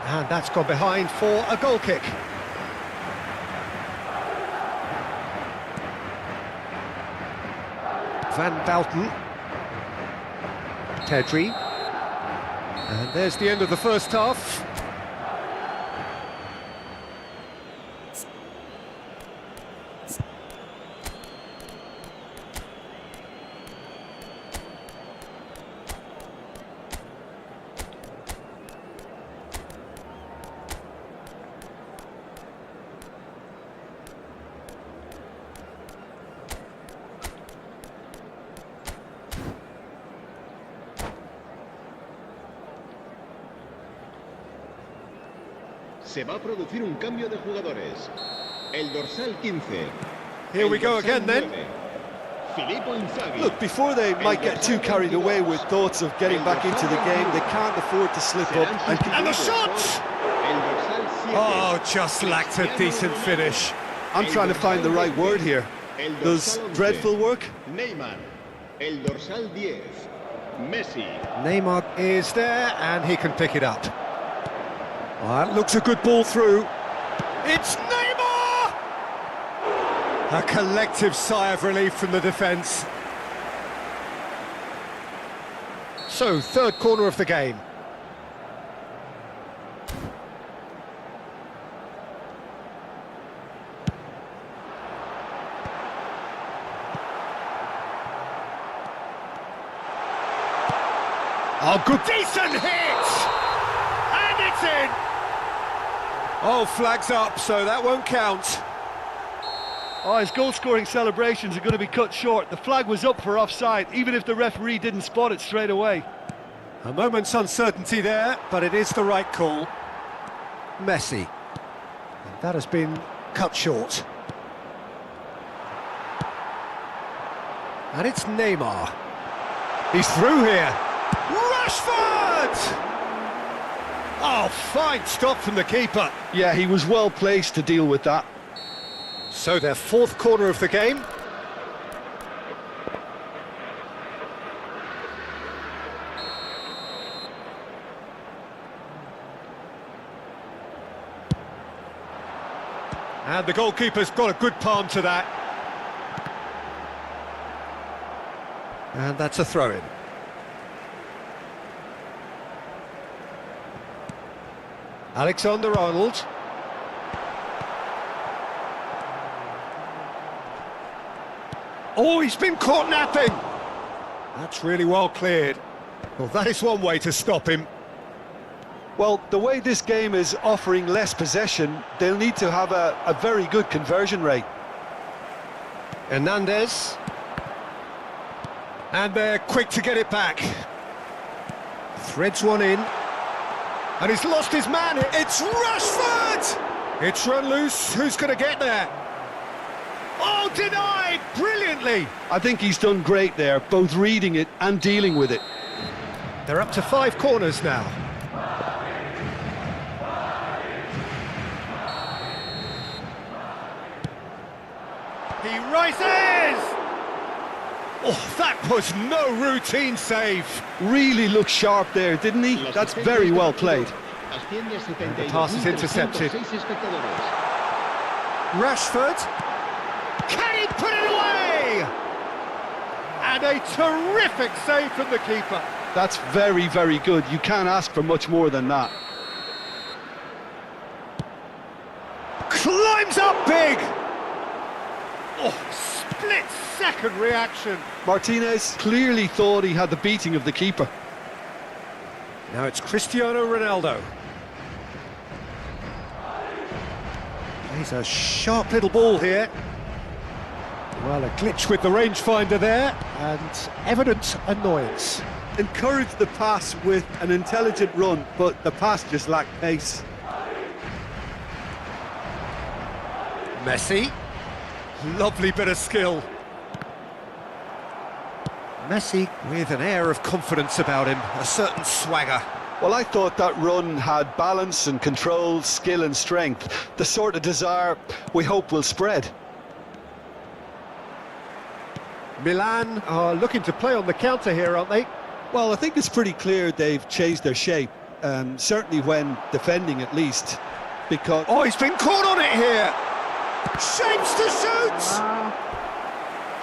And that's gone behind for a goal kick. Van Bouten. Pedri. And there's the end of the first half. Se va a producir un cambio de jugadores. El dorsal 15. Here we go again then. Filippo Inzaghi. Look, before they might get too carried away with thoughts of getting back into the game, they can't afford to slip up. And the shot! El dorsal 7. Oh, just lacked a decent finish. I'm trying to find the right word here. Does dreadful work? Neymar. El dorsal 10. Messi. Neymar is there and he can pick it up. Well, that looks a good ball through. It's Neymar! A collective sigh of relief from the defence. So, third corner of the game. Oh, good, decent hit! And it's in! Oh, flags up, so that won't count. Oh, his goal-scoring celebrations are going to be cut short. The flag was up for offside, even if the referee didn't spot it straight away. A moment's uncertainty there, but it is the right call. Messi. And that has been cut short. And it's Neymar. He's through here. Rashford! Oh, fine stop from the keeper. Yeah, he was well placed to deal with that. So their fourth corner of the game. And the goalkeeper's got a good palm to that. And that's a throw-in. Alexander-Arnold. Oh, he's been caught napping! That's really well cleared. Well, that is one way to stop him. Well, the way this game is offering less possession, they'll need to have a very good conversion rate. Hernandez. And they're quick to get it back. Threads one in. And he's lost his man. It's Rashford! It's run loose. Who's going to get there? Oh, denied! Brilliantly! I think he's done great there, both reading it and dealing with it. They're up to 5 corners now. He rises! Oh, that was no routine save. Really looked sharp there, didn't he? That's very well played. The pass is intercepted. Rashford. Can he put it away? And a terrific save from the keeper. That's very, very good. You can't ask for much more than that. Climbs up big! Oh, split-second reaction. Martinez clearly thought he had the beating of the keeper. Now it's Cristiano Ronaldo. Plays a sharp little ball here. Well, a glitch with the rangefinder there, and evident annoyance. Encouraged the pass with an intelligent run, but the pass just lacked pace. Messi. Lovely bit of skill. Messi with an air of confidence about him, a certain swagger. Well, I thought that run had balance and control, skill and strength. The sort of desire we hope will spread. Milan are looking to play on the counter here, aren't they? Well, I think it's pretty clear they've changed their shape, certainly when defending at least, because... Oh, he's been caught on it here! Shapes to shoot!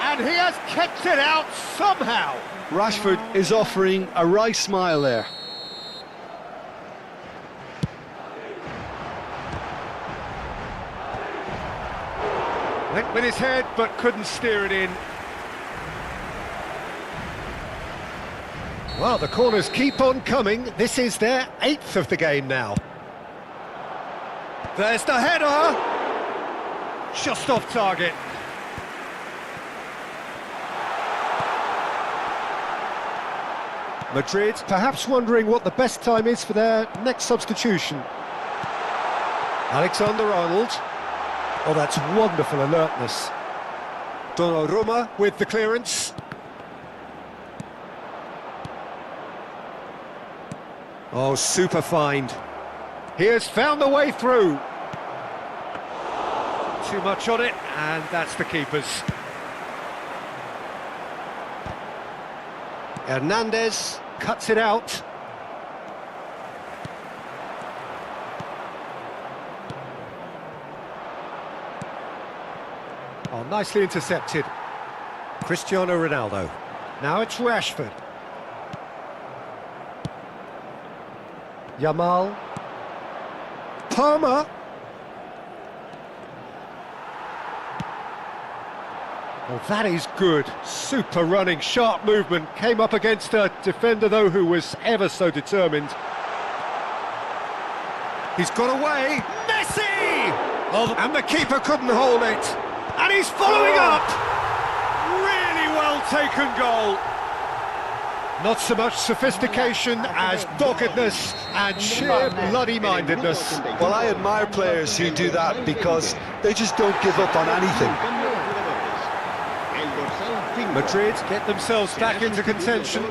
And he has kept it out somehow! Rashford is offering a wry smile there. Went with his head, but couldn't steer it in. Well, the corners keep on coming. This is their 8th of the game now. There's the header! Just off target. Madrid perhaps wondering what the best time is for their next substitution. Alexander-Arnold. Oh, that's wonderful alertness. Donnarumma with the clearance. Oh, super find. He has found the way through. Too much on it, and that's the keeper's. Hernandez cuts it out. Oh, nicely intercepted. Cristiano Ronaldo. Now it's Rashford. Yamal. Palmer. Oh, that is good. Super running, sharp movement. Came up against a defender, though, who was ever so determined. He's got away. Messi! Oh, and the keeper couldn't hold it. And he's following up. Really well taken goal. Not so much sophistication as doggedness and sheer bloody-mindedness. Well, I admire players who do that because they just don't give up on anything. Madrid get themselves back into contention.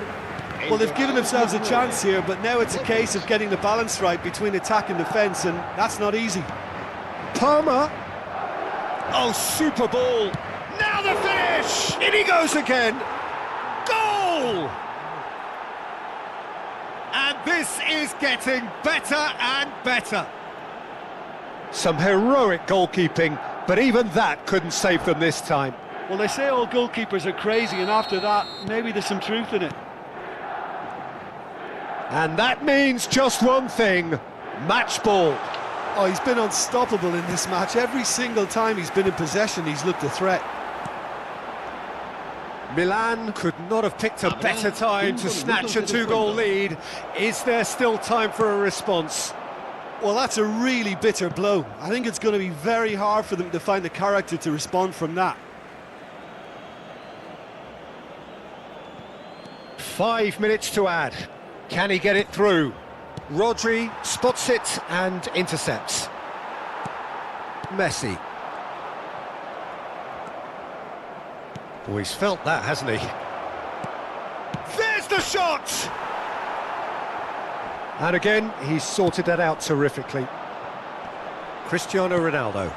Well, they've given themselves a chance here, but now it's a case of getting the balance right between attack and defence, and that's not easy. Palmer. Oh, super ball. Now the finish! In he goes again. Goal! And this is getting better and better. Some heroic goalkeeping, but even that couldn't save them this time. Well, they say all goalkeepers are crazy, and after that, maybe there's some truth in it. And that means just one thing. Match ball. Oh, he's been unstoppable in this match. Every single time he's been in possession, he's looked a threat. Milan could not have picked a better time to snatch a two-goal lead. Is there still time for a response? Well, that's a really bitter blow. I think it's going to be very hard for them to find the character to respond from that. 5 minutes to add. Can he get it through? Rodri spots it and intercepts. Messi. Oh, he's felt that, hasn't he? There's the shot! And again, he's sorted that out terrifically. Cristiano Ronaldo.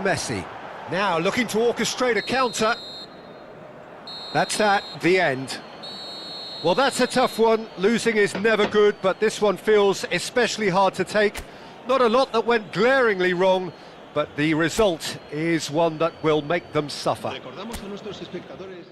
Messi. Now looking to orchestrate a counter. That's that, the end. Well, that's a tough one. Losing is never good, but this one feels especially hard to take. Not a lot that went glaringly wrong, but the result is one that will make them suffer. Recordamos a nuestros espectadores.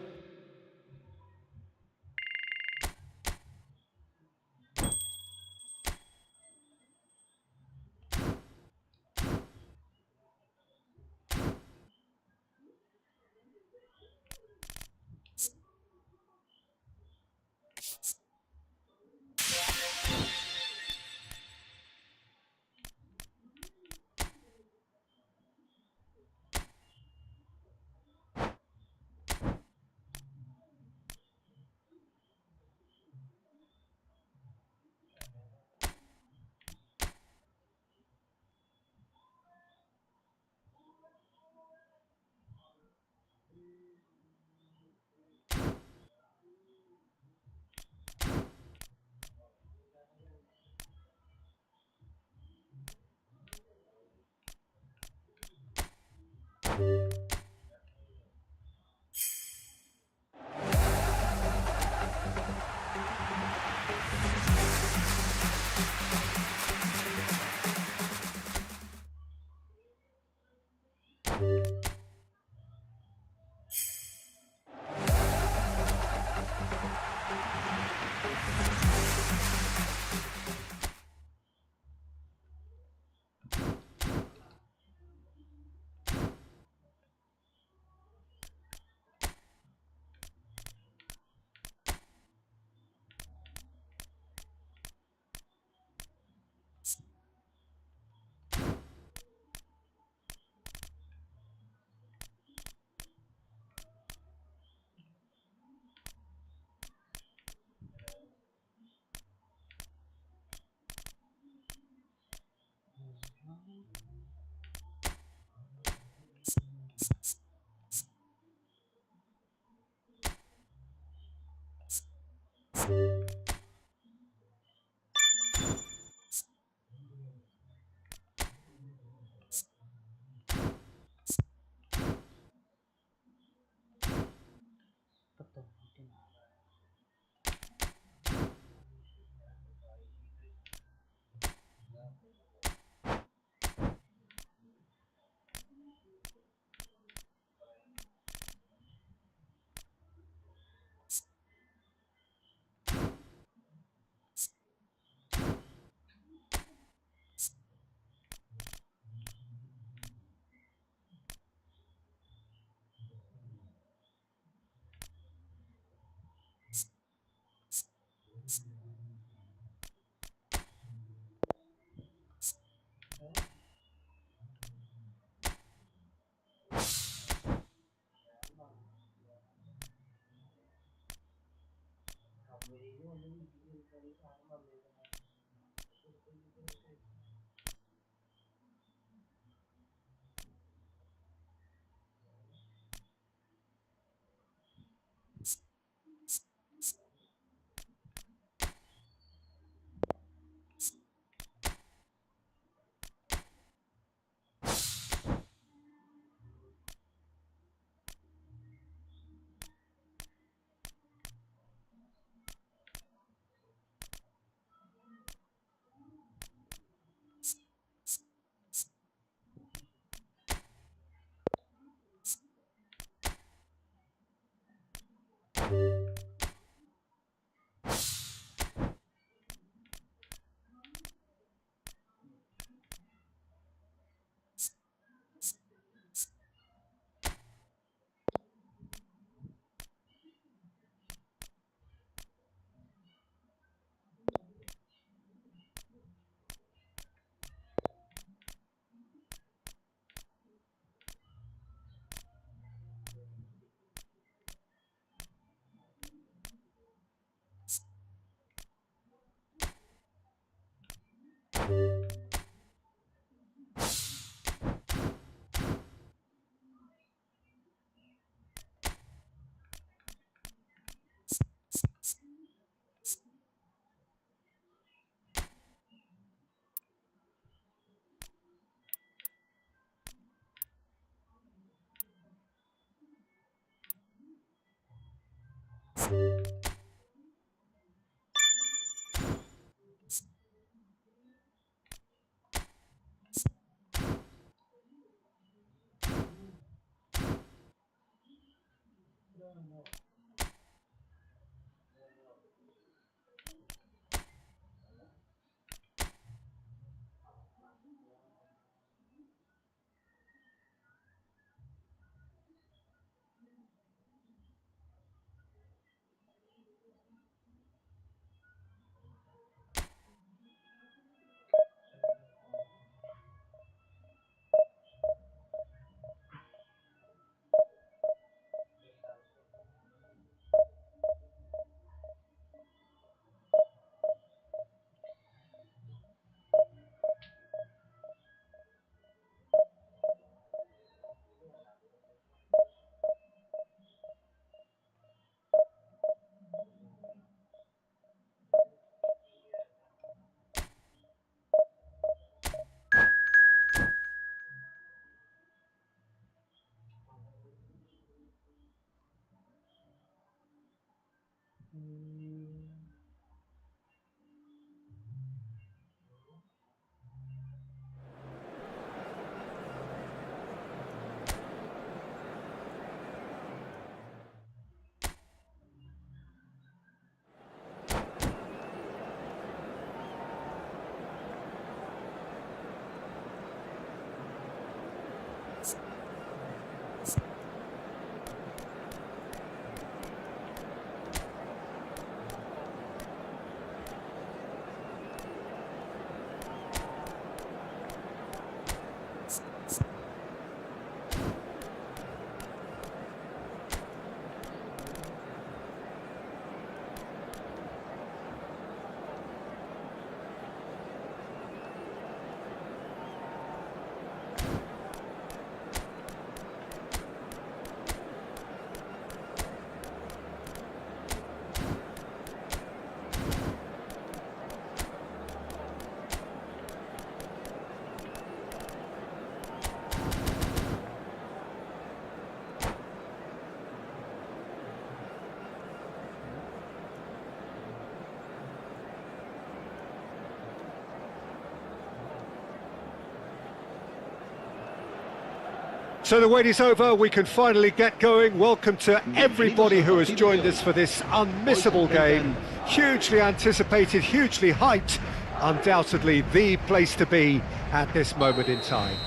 So the wait is over, we can finally get going. Welcome to everybody who has joined us for this unmissable game. Hugely anticipated, hugely hyped, undoubtedly the place to be at this moment in time.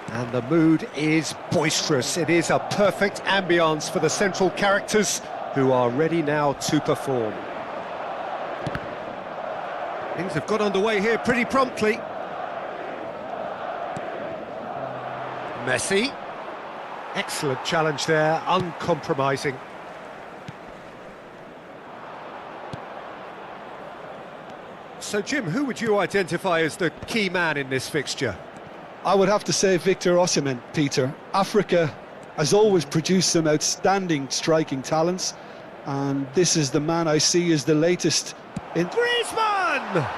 And the mood is boisterous. It is a perfect ambience for the central characters who are ready now to perform. Things have got underway here pretty promptly. Messi. Excellent challenge there, uncompromising. So Jim, who would you identify as the key man in this fixture? I would have to say Victor Osimhen, Peter. Africa has always produced some outstanding striking talents, and this is the man I see as the latest in... Griezmann!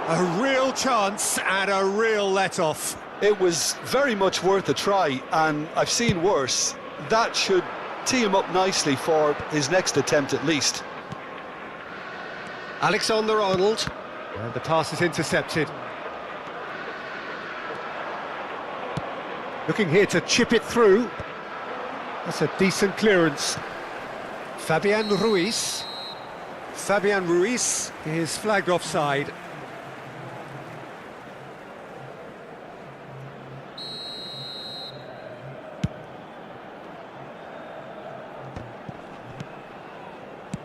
A real chance and a real let-off. It was very much worth a try, and I've seen worse. That should tee him up nicely for his next attempt at least. Alexander-Arnold. And the pass is intercepted. Looking here to chip it through. That's a decent clearance. Fabian Ruiz. Fabian Ruiz is flagged offside.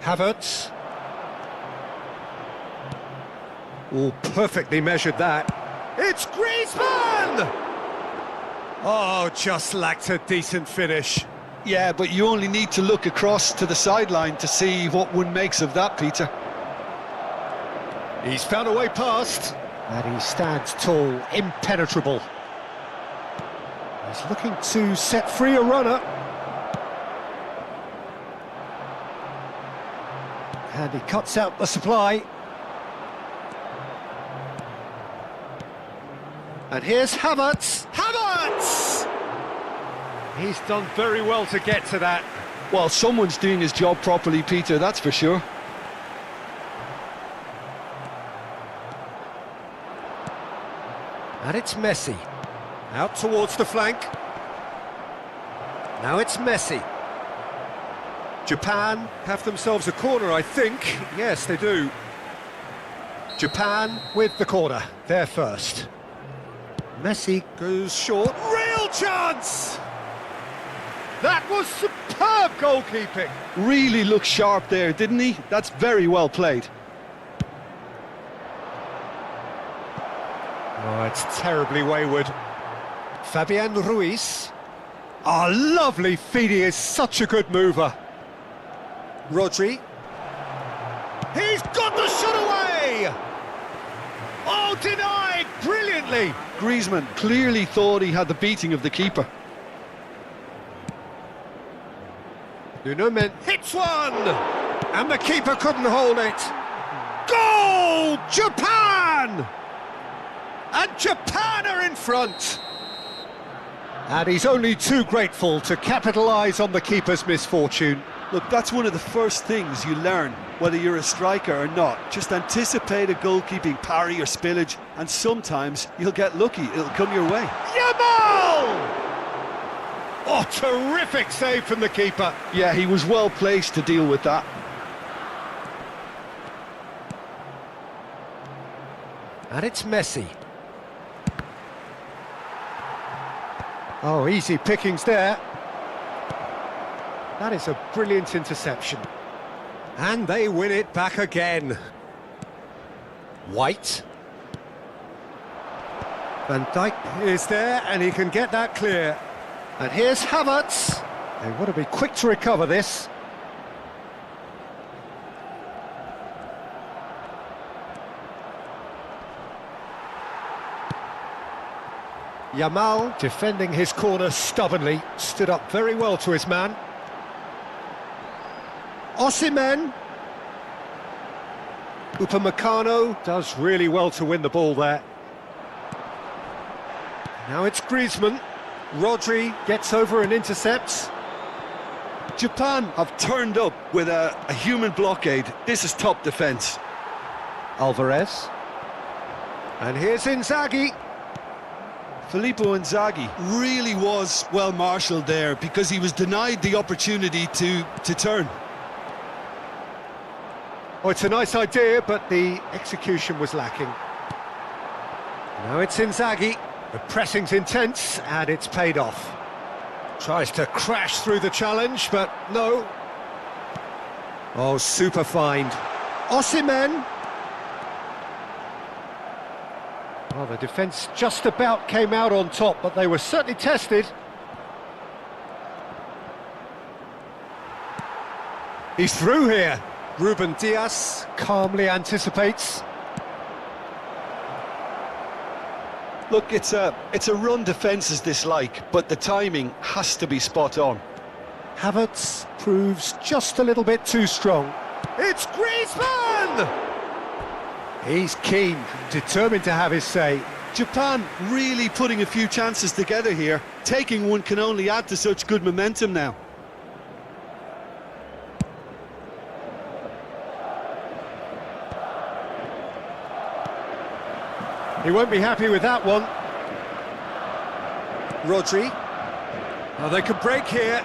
Havertz. Oh, perfectly measured that. It's Griezmann! Oh, just lacked a decent finish. Yeah, but you only need to look across to the sideline to see what one makes of that, Peter. He's found a way past. And he stands tall, impenetrable. He's looking to set free a runner. And he cuts out the supply. And here's Havertz. Havertz! He's done very well to get to that. Well, someone's doing his job properly, Peter, that's for sure. And it's Messi. Out towards the flank. Now it's Messi. Japan have themselves a corner, I think. Yes, they do. Japan with the corner. They're first. Messi goes short. Real chance! That was superb goalkeeping. Really looked sharp there, didn't he? That's very well played. Oh, it's terribly wayward. Fabian Ruiz. Oh, lovely feed. He is such a good mover. Rodri. He's got the shot away! Oh, denied brilliantly. Griezmann clearly thought he had the beating of the keeper. Nuno Men hits one! And the keeper couldn't hold it. Goal! Japan! And Japan are in front. And he's only too grateful to capitalise on the keeper's misfortune. Look, that's one of the first things you learn, whether you're a striker or not. Just anticipate a goalkeeping parry or spillage, and sometimes you'll get lucky, it'll come your way. Yamal! Oh, terrific save from the keeper. Yeah, he was well placed to deal with that. And it's Messi. Oh, easy pickings there. That is a brilliant interception. And they win it back again. White. Van Dijk is there, and he can get that clear. And here's Havertz. They want to be quick to recover this. Yamal, defending his corner stubbornly, stood up very well to his man. Osimhen. Upamecano does really well to win the ball there. Now it's Griezmann. Rodri gets over and intercepts. Japan have turned up with a human blockade. This is top defence. Alvarez. And here's Inzaghi. Filippo Inzaghi really was well marshalled there because he was denied the opportunity to turn. Oh, it's a nice idea, but the execution was lacking. Now it's Inzaghi. The pressing's intense, and it's paid off. Tries to crash through the challenge, but no. Oh, super find. Osimhen. Well, the defence just about came out on top, but they were certainly tested. He's through here. Ruben Dias calmly anticipates. Look, it's a run defence is this like, but the timing has to be spot on. Havertz proves just a little bit too strong. It's Griezmann! He's keen, determined to have his say. Japan really putting a few chances together here. Taking one can only add to such good momentum now. He won't be happy with that one. Rodri. Oh, they could break here.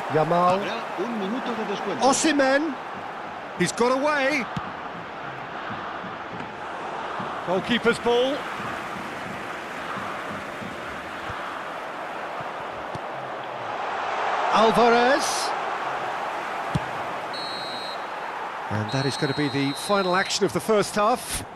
Yamal. Osimhen. He's got away. Goalkeeper's ball. Alvarez. And that is going to be the final action of the first half.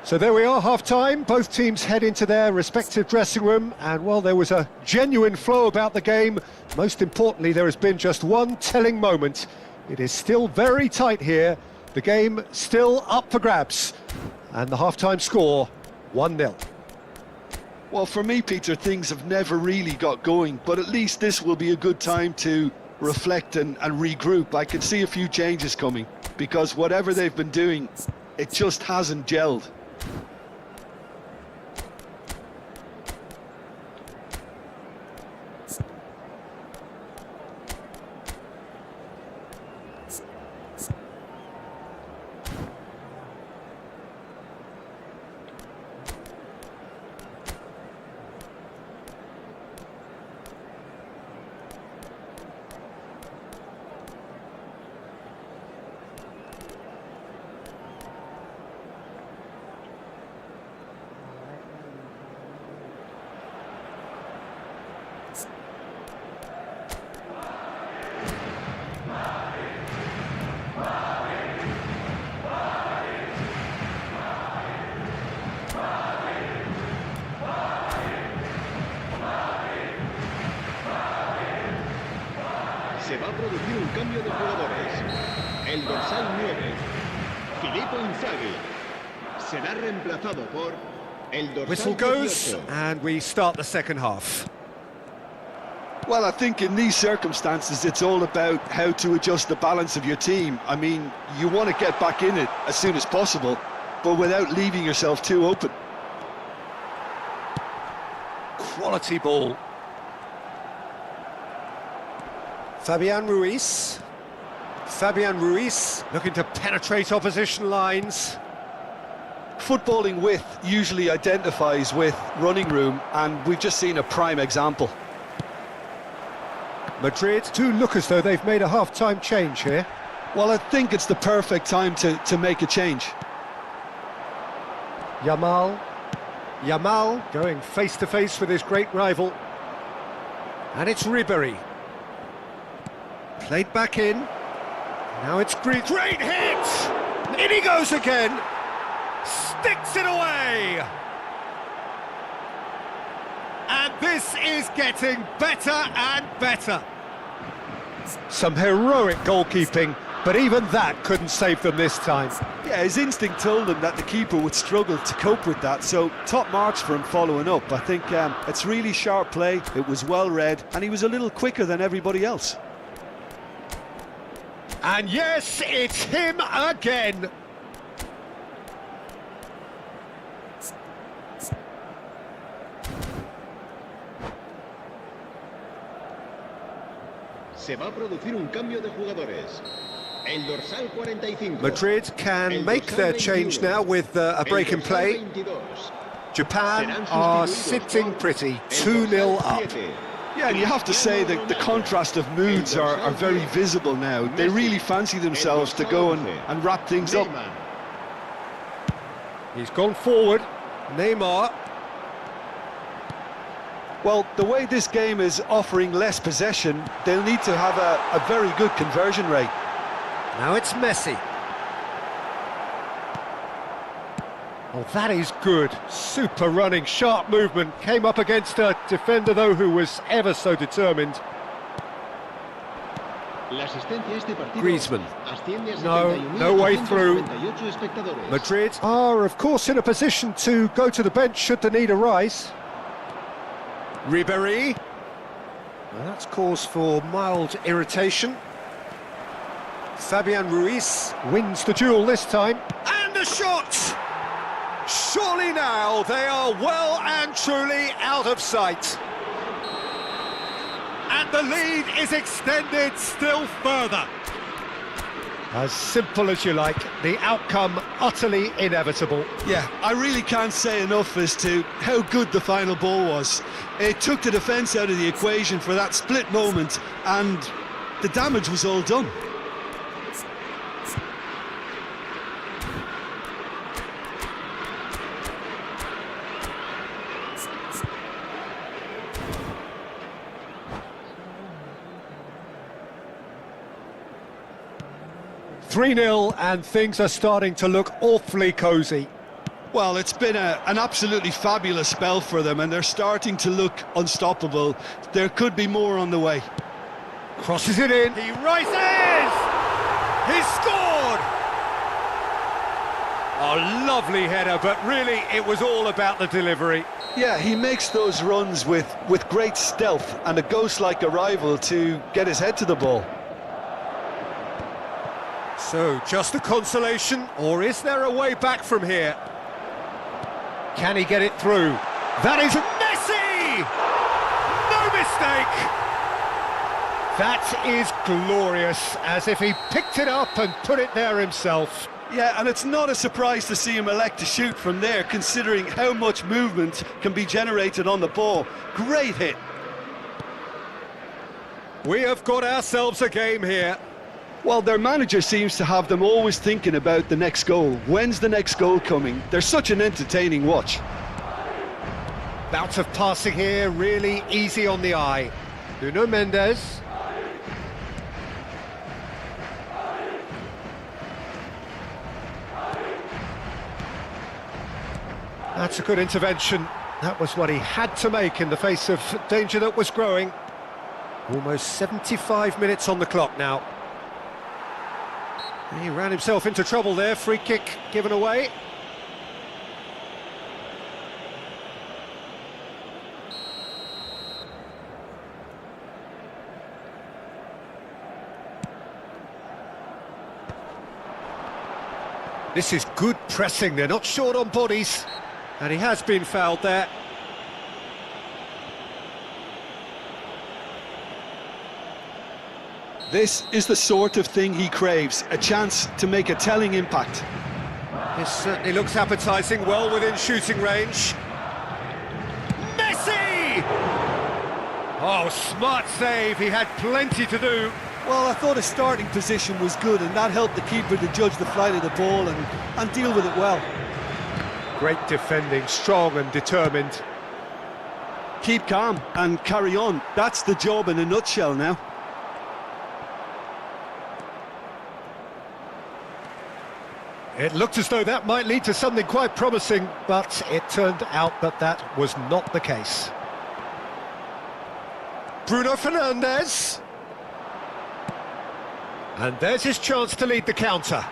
So there we are, half-time. Both teams head into their respective dressing room. And while there was a genuine flow about the game, most importantly, there has been just one telling moment It is still very tight here. The game still up for grabs. And the half-time score, 1-0. Well, for me, Peter, things have never really got going, but at least this will be a good time to reflect and regroup. I can see a few changes coming, because whatever they've been doing, it just hasn't gelled. Se va a producir un cambio de jugadores. El dorsal 9, Filippo Inzaghi, será reemplazado por el dorsal Whistle goes, 18. and we start the second half. Well, I think in these circumstances, it's all about how to adjust the balance of your team. I mean, you want to get back in it as soon as possible, but without leaving yourself too open. Quality ball. Fabian Ruiz looking to penetrate opposition lines. Footballing width usually identifies with running room, and we've just seen a prime example. Madrid do look as though they've made a half-time change here. Well, I think it's the perfect time to make a change. Yamal going face-to-face with his great rival. And it's Ribery. Played back in. Now it's Great hit! In he goes again! Sticks it away! And this is getting better and better. Some heroic goalkeeping, but even that couldn't save them this time. Yeah, his instinct told him that the keeper would struggle to cope with that, so top marks for him following up. I think it's really sharp play, it was well read, and he was a little quicker than everybody else. And yes, it's him again. Se va a producir un cambio de jugadores. El dorsal 45. Madrid can make their change now with a break in play. Japan are sitting pretty, 2-0 up. Yeah, and you have to say that the contrast of moods are very visible now. They really fancy themselves to go and wrap things up. He's gone forward. Neymar. Well, the way this game is offering less possession, they'll need to have a very good conversion rate. Now it's Messi. Oh, that is good. Super running, sharp movement. Came up against a defender, though, who was ever so determined. Griezmann. No way through. Madrid are, of course, in a position to go to the bench should the need arise. Ribery. Well, that's cause for mild irritation. Fabian Ruiz wins the duel this time. And a shot! Surely now they are well and truly out of sight. And the lead is extended still further. As simple as you like, the outcome utterly inevitable. Yeah, I really can't say enough as to how good the final ball was. It took the defence out of the equation for that split moment, and the damage was all done. (3-0) and things are starting to look awfully cosy. Well, it's been an absolutely fabulous spell for them, and they're starting to look unstoppable. There could be more on the way. Crosses it in. He rises! He's scored! A lovely header, but really it was all about the delivery. Yeah, he makes those runs with great stealth and a ghost-like arrival to get his head to the ball. So, just a consolation, or is there a way back from here? Can he get it through? That is Messi! No mistake! That is glorious, as if he picked it up and put it there himself. Yeah, and it's not a surprise to see him elect to shoot from there, considering how much movement can be generated on the ball. Great hit. We have got ourselves a game here. Well, their manager seems to have them always thinking about the next goal. When's the next goal coming? They're such an entertaining watch. Bout of passing here, really easy on the eye. Nuno Mendes. That's a good intervention. That was what he had to make in the face of danger that was growing. Almost 75 minutes on the clock now. He ran himself into trouble there, free kick given away. This is good pressing, they're not short on bodies. And he has been fouled there. This is the sort of thing he craves, a chance to make a telling impact. This certainly looks appetising, well within shooting range. Messi! Oh, smart save, he had plenty to do. Well, I thought his starting position was good, and that helped the keeper to judge the flight of the ball and deal with it well. Great defending, strong and determined. Keep calm and carry on. That's the job in a nutshell now. It looked as though that might lead to something quite promising, but it turned out that that was not the case. Bruno Fernandes. And there's his chance to lead the counter.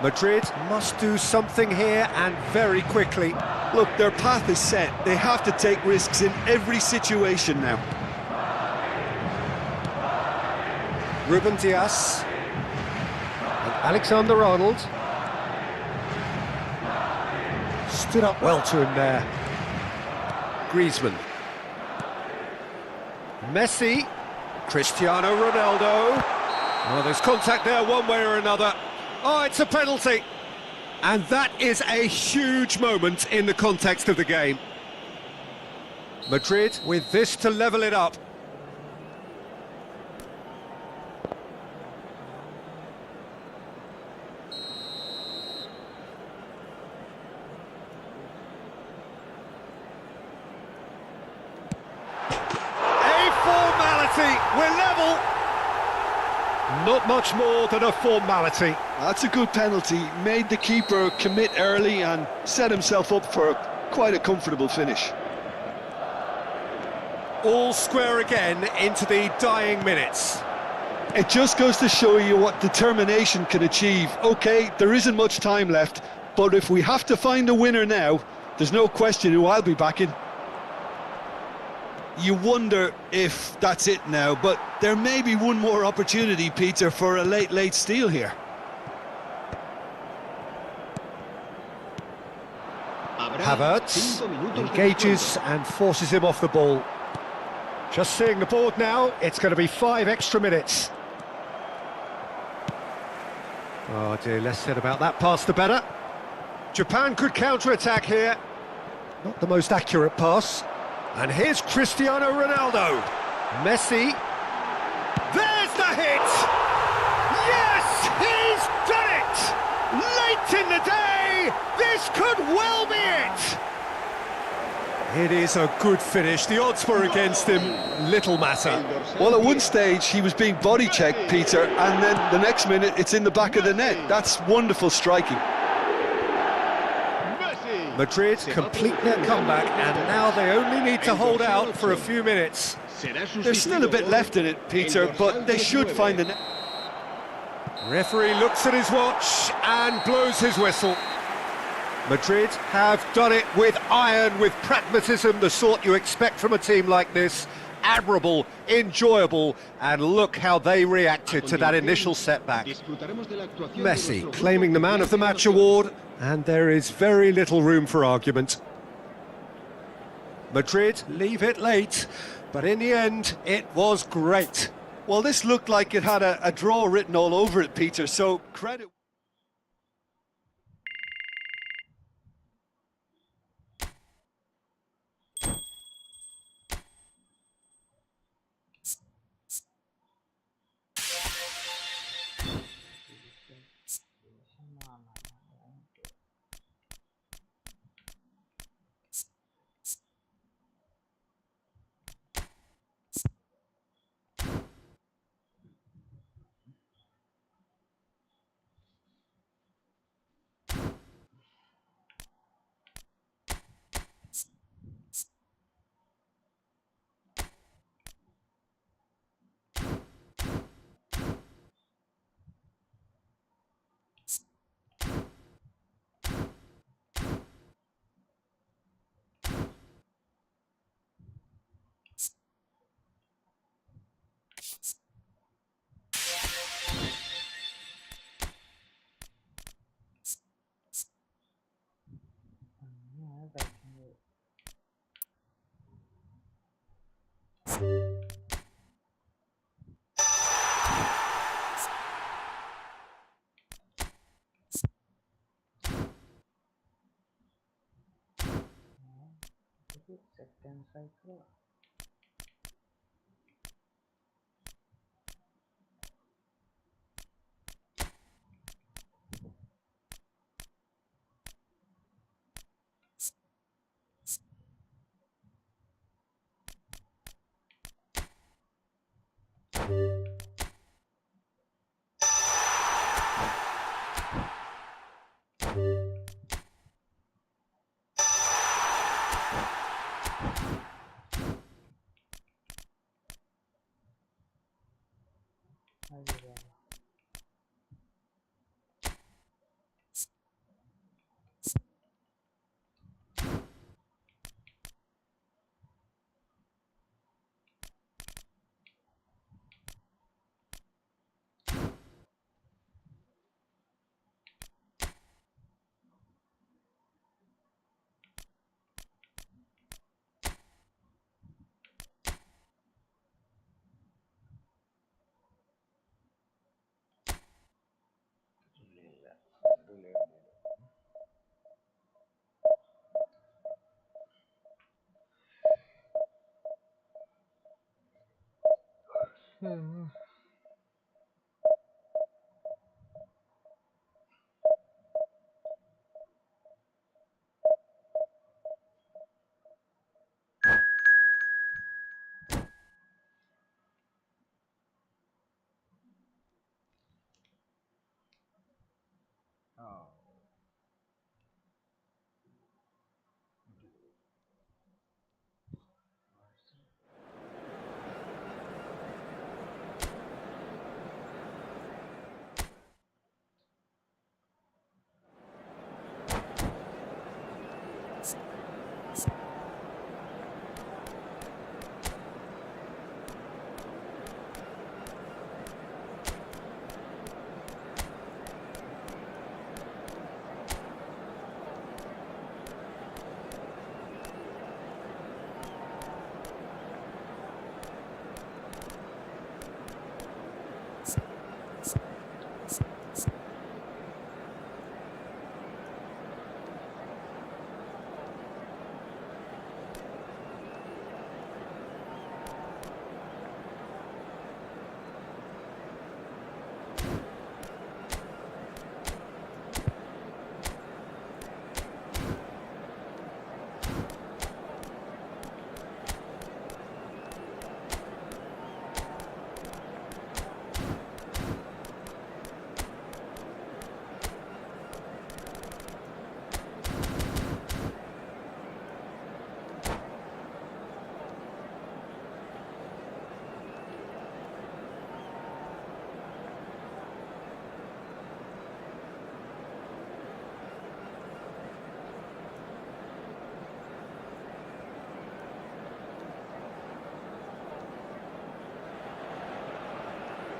Madrid must do something here, and very quickly. Look, their path is set. They have to take risks in every situation now. Ruben Dias. And Alexander-Arnold. Stood up well to him there. Griezmann. Messi. Cristiano Ronaldo. Oh, there's contact there one way or another. Oh, it's a penalty. And that is a huge moment in the context of the game. Madrid with this to level it up. We're level. Not much more than a formality. That's a good penalty. Made the keeper commit early and set himself up for quite a comfortable finish. All square again into the dying minutes. It just goes to show you what determination can achieve. OK, there isn't much time left, but if we have to find a winner now, there's no question who I'll be backing. You wonder if that's it now, but there may be one more opportunity, Peter, for a late steal here. Havertz engages and forces him off the ball. Just seeing the board now, it's going to be 5 extra minutes. Oh dear, less said about that pass the better. Japan could counter-attack here. Not the most accurate pass. And here's Cristiano Ronaldo. Messi. There's the hit! Yes, he's done it! Late in the day, this could well be it! It is a good finish. The odds were against him. Little matter. Well, at one stage, he was being body-checked, Peter, and then the next minute, it's in the back of the net. That's wonderful striking. Madrid complete their comeback, and now they only need to hold out for a few minutes. There's still a bit left in it, Peter, but they should find the net. Referee looks at his watch and blows his whistle. Madrid have done it with iron, with pragmatism, the sort you expect from a team like this. Admirable, enjoyable, and look how they reacted to that initial setback. Messi claiming the Man of the Match award, and there is very little room for argument. Madrid leave it late, but in the end, it was great. Well, this looked like it had a draw written all over it, Peter, so credit. Second cycle.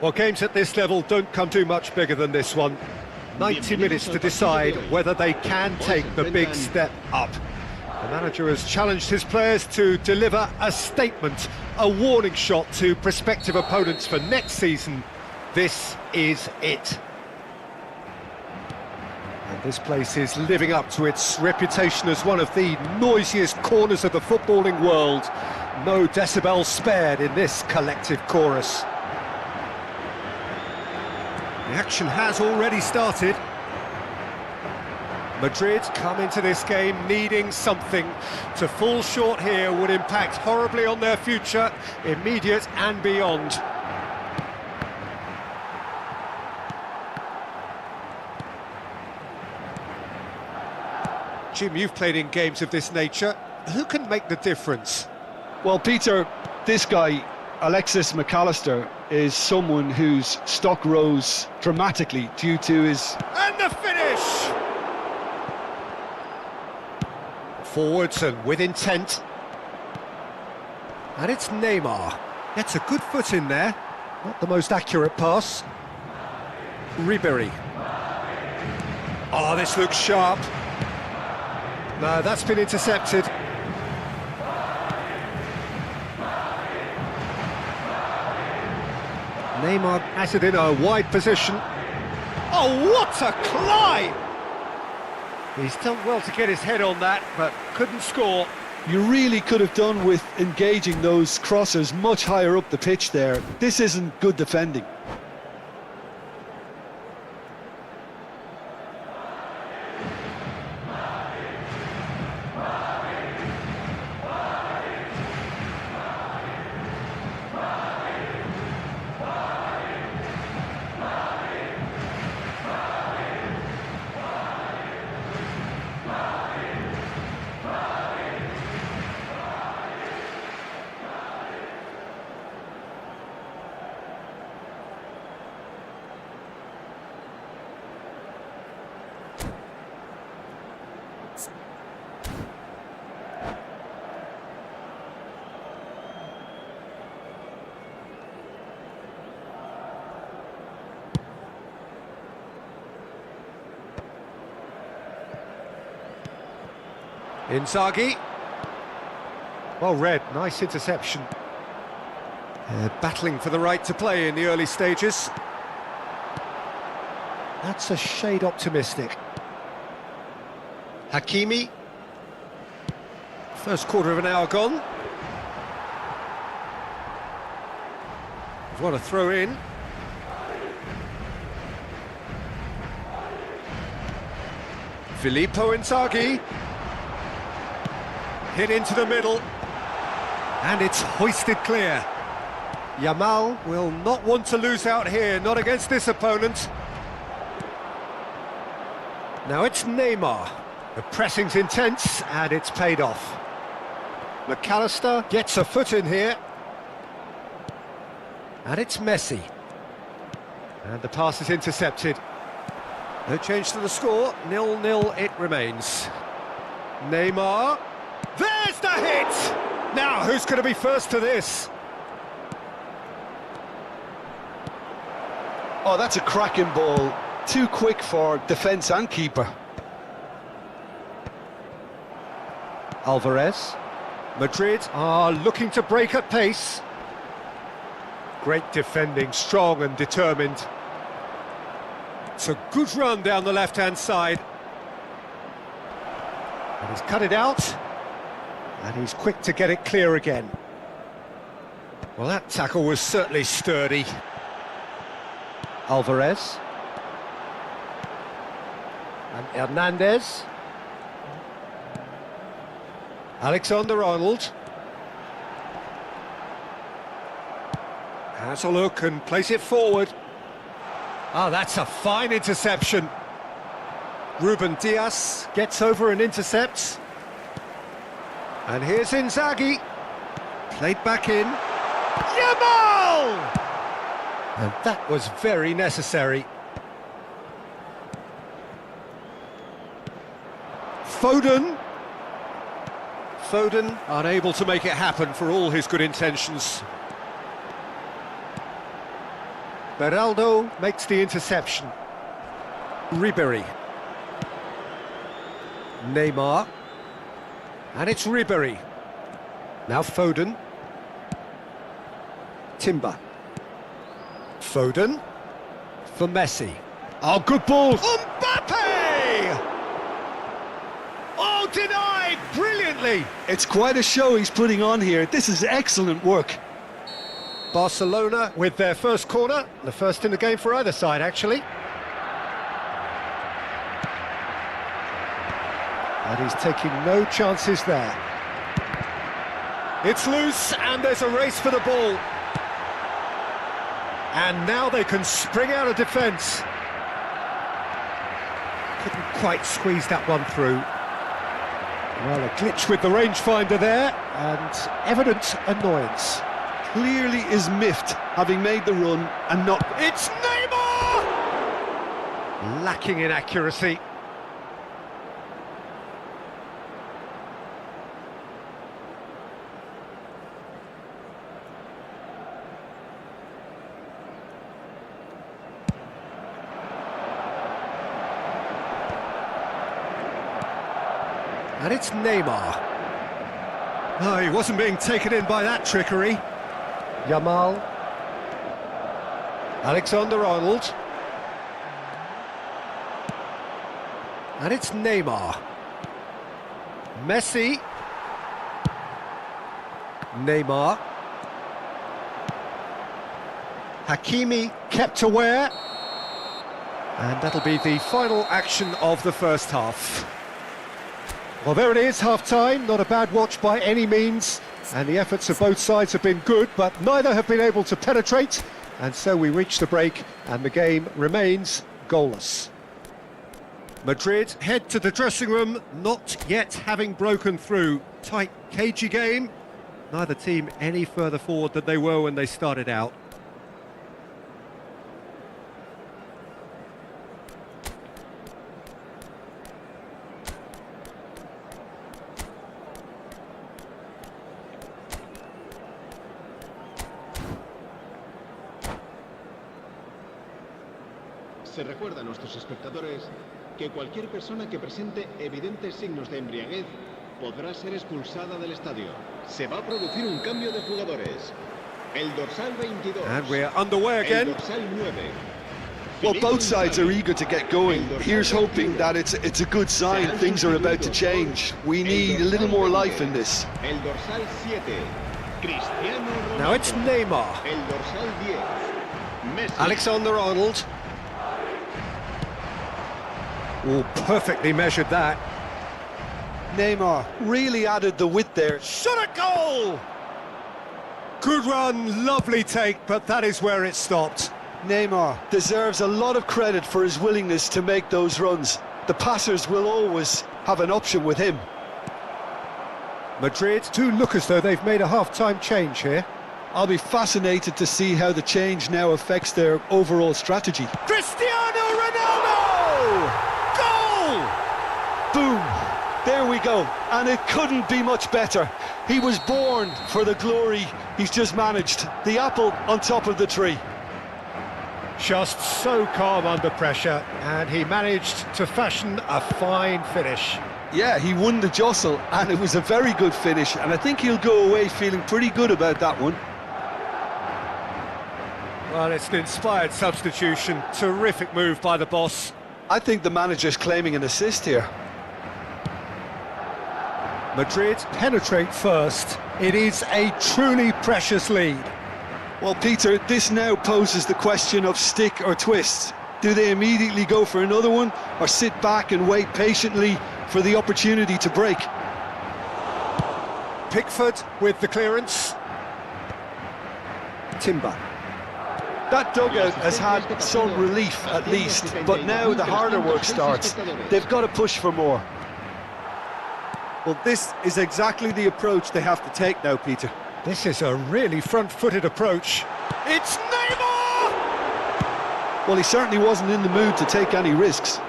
Well, games at this level don't come too much bigger than this one. 90 minutes to decide whether they can take the big step up. The manager has challenged his players to deliver a statement, a warning shot to prospective opponents for next season. This is it. And this place is living up to its reputation as one of the noisiest corners of the footballing world. No decibels spared in this collective chorus. The action has already started. Madrid come into this game needing something. To fall short here would impact horribly on their future, immediate and beyond. Jim, you've played in games of this nature. Who can make the difference? Well, Peter, this guy, Alexis McAllister, is someone whose stock rose dramatically due to his... And the finish! Forwards and with intent. And it's Neymar. Gets a good foot in there. Not the most accurate pass. Ribery. Oh, this looks sharp. No, that's been intercepted. Neymar has it in a wide position. Oh, what a climb! He's done well to get his head on that, but couldn't score. You really could have done with engaging those crossers much higher up the pitch there. This isn't good defending. Inzaghi. Well read, nice interception. Battling for the right to play in the early stages. That's a shade optimistic. Hakimi. First quarter of an hour gone. What a throw in. Filippo Inzaghi. Hit into the middle, and it's hoisted clear. Yamal will not want to lose out here, not against this opponent. Now it's Neymar. The pressing's intense, and it's paid off. McAllister gets a foot in here. And it's Messi. And the pass is intercepted. No change to the score, 0-0 it remains. Neymar. There's the hit! Now, who's going to be first to this? Oh, that's a cracking ball. Too quick for defence and keeper. Alvarez. Madrid are looking to break at pace. Great defending, strong and determined. It's a good run down the left-hand side. And he's cut it out. And he's quick to get it clear again. Well, that tackle was certainly sturdy. Alvarez. And Hernandez. Alexander-Arnold. Has a look and plays it forward. Oh, that's a fine interception. Ruben Dias gets over and intercepts. And here's Inzaghi. Played back in. Yamal! And that was very necessary. Foden. Foden unable to make it happen for all his good intentions. Beraldo makes the interception. Ribéry. Neymar. And it's Ribéry. Now Foden. Timber. Foden. For Messi. Oh, good ball. Mbappe! Oh, denied brilliantly. It's quite a show he's putting on here. This is excellent work. Barcelona with their first corner, the first in the game for either side, actually. And he's taking no chances there. It's loose, and there's a race for the ball. And now they can spring out of defence. Couldn't quite squeeze that one through. Well, a glitch with the rangefinder there, and evident annoyance. Clearly is miffed, having made the run and not... It's Neymar! Lacking in accuracy. And it's Neymar. Oh, he wasn't being taken in by that trickery. Yamal. Alexander-Arnold. And it's Neymar. Messi. Neymar. Hakimi kept aware. And that'll be the final action of the first half. Well, there it is, half-time. Not a bad watch by any means. And the efforts of both sides have been good, but neither have been able to penetrate. And so we reach the break, and the game remains goalless. Madrid head to the dressing room, not yet having broken through. Tight, cagey game. Neither team any further forward than they were when they started out. Se recuerda a nuestros espectadores que cualquier persona que presente evidentes signos de embriaguez podrá ser expulsada del estadio. Se va a producir un cambio de jugadores. El dorsal 22. And we're underway again. El dorsal 9. Well, both sides are eager to get going. Here's hoping that it's a good sign. Things are about to change. We need a little more life in this. El dorsal 7. Cristiano Ronaldo. Now it's Neymar. El dorsal 10. Messi. Alexander-Arnold. Oh, perfectly measured that. Neymar really added the width there. Shot a goal! Good run, lovely take, but that is where it stopped. Neymar deserves a lot of credit for his willingness to make those runs. The passers will always have an option with him. Madrid do look as though they've made a half-time change here. I'll be fascinated to see how the change now affects their overall strategy. Cristiano Ronaldo! Goal! Boom! There we go, and it couldn't be much better. He was born for the glory he's just managed. The apple on top of the tree. Just so calm under pressure, and he managed to fashion a fine finish. Yeah, he won the jostle, and it was a very good finish, and I think he'll go away feeling pretty good about that one. Well, it's an inspired substitution. Terrific move by the boss. I think the manager's claiming an assist here. Madrid penetrate first. It is a truly precious lead. Well, Peter, this now poses the question of stick or twist. Do they immediately go for another one, or sit back and wait patiently for the opportunity to break? Pickford with the clearance. Timber. That dugout has had some relief at least, but now the harder work starts. They've got to push for more. Well, this is exactly the approach they have to take now, Peter. This is a really front-footed approach. It's Neymar! Well, he certainly wasn't in the mood to take any risks.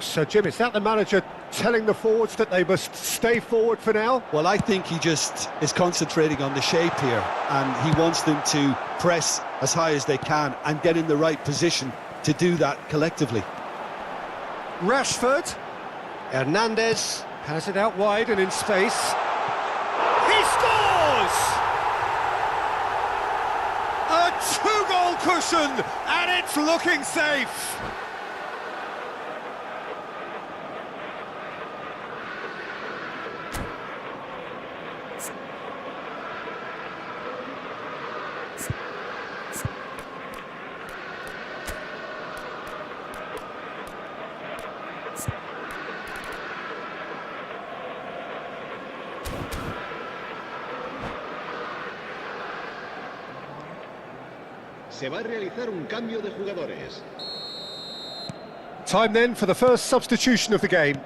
So, Jim, is that the manager telling the forwards that they must stay forward for now? Well, I think he just is concentrating on the shape here, and he wants them to press as high as they can and get in the right position to do that collectively. Rashford. Hernandez has it out wide and in space. He scores! A two-goal cushion, and it's looking safe. Se va a realizar un cambio de jugadores. Time then for the first substitution of the game.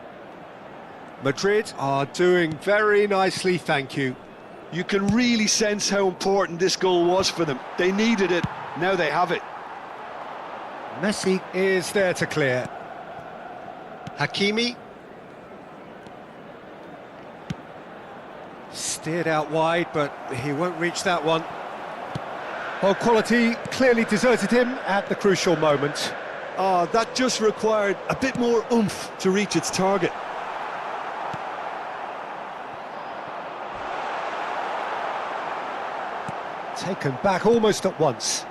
Madrid are doing very nicely, thank you. You can really sense how important this goal was for them. They needed it, now they have it. Messi is there to clear. Hakimi. Steered out wide, but he won't reach that one. Well, quality clearly deserted him at the crucial moment. Oh, that just required a bit more oomph to reach its target. Taken back almost at once.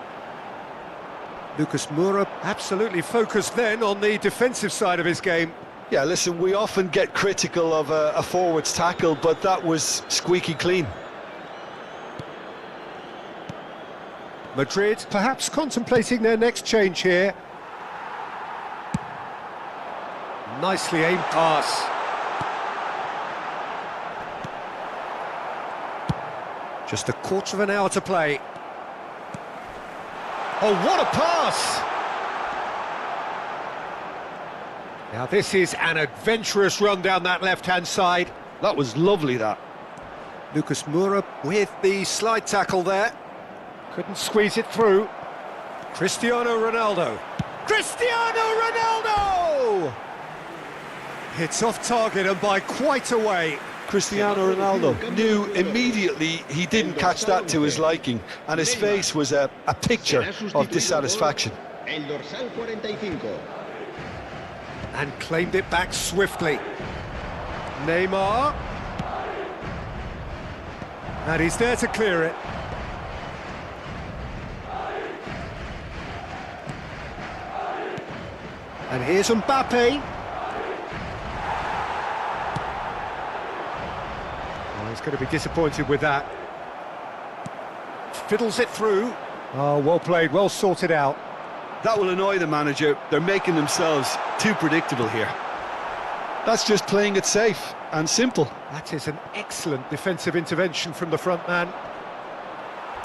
Lucas Moura absolutely focused then on the defensive side of his game. Yeah, listen, we often get critical of a forward's tackle, but that was squeaky clean. Madrid perhaps contemplating their next change here. Nicely aimed pass. Just a quarter of an hour to play. Oh, what a pass! Now this is an adventurous run down that left-hand side. That was lovely, that. Lucas Moura with the slide tackle there. Couldn't squeeze it through. Cristiano Ronaldo. Cristiano Ronaldo! It's off target and by quite a way. Cristiano Ronaldo knew immediately he didn't catch that to his liking, and his face was a picture of dissatisfaction. El dorsal 45. And claimed it back swiftly. Neymar. And he's there to clear it. And here's Mbappe. Oh, he's going to be disappointed with that. Fiddles it through. Oh, well played, well sorted out. That will annoy the manager. They're making themselves too predictable here. That's just playing it safe and simple. That is an excellent defensive intervention from the front man.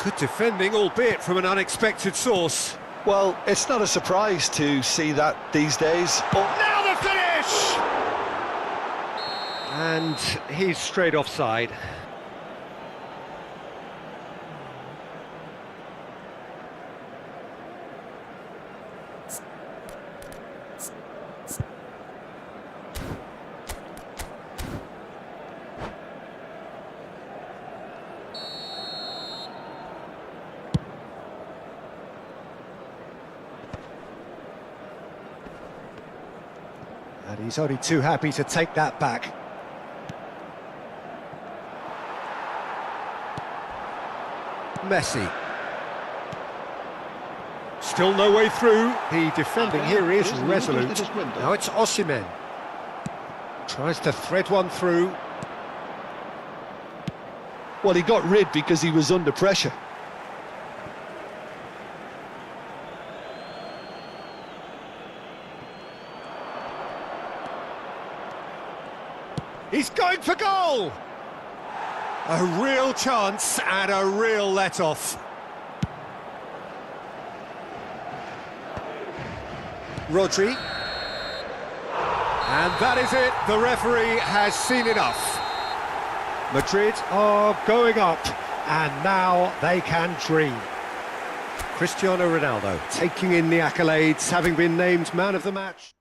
Good defending, albeit from an unexpected source. Well, it's not a surprise to see that these days. Now the finish! And he's straight offside. And he's only too happy to take that back. Messi. Still no way through. The defending here is resolute. Now it's Osimhen. Tries to thread one through. Well, he got rid because he was under pressure. He's going for goal! A real chance and a real let-off. Rodri. And that is it, the referee has seen enough. Madrid are going up, and now they can dream. Cristiano Ronaldo taking in the accolades, having been named man of the match.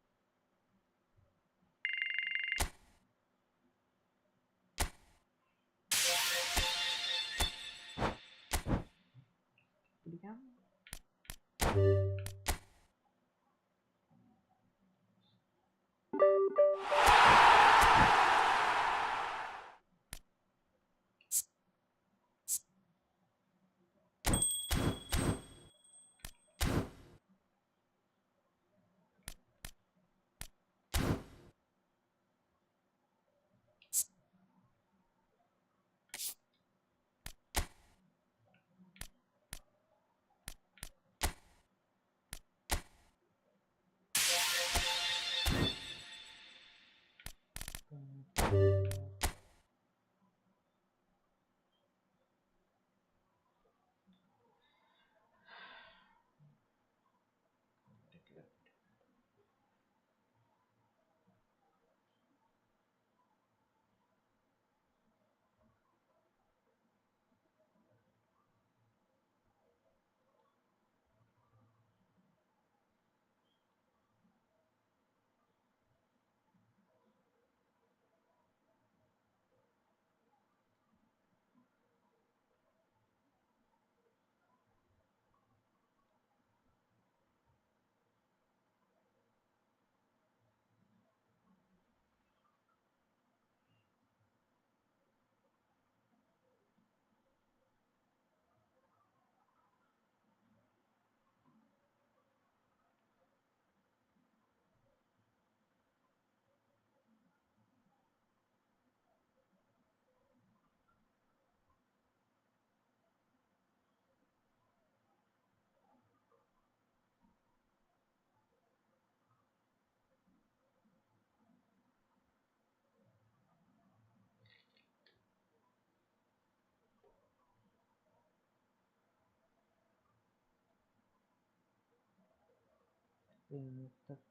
ഇന്നത്തെ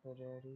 പരിപാടി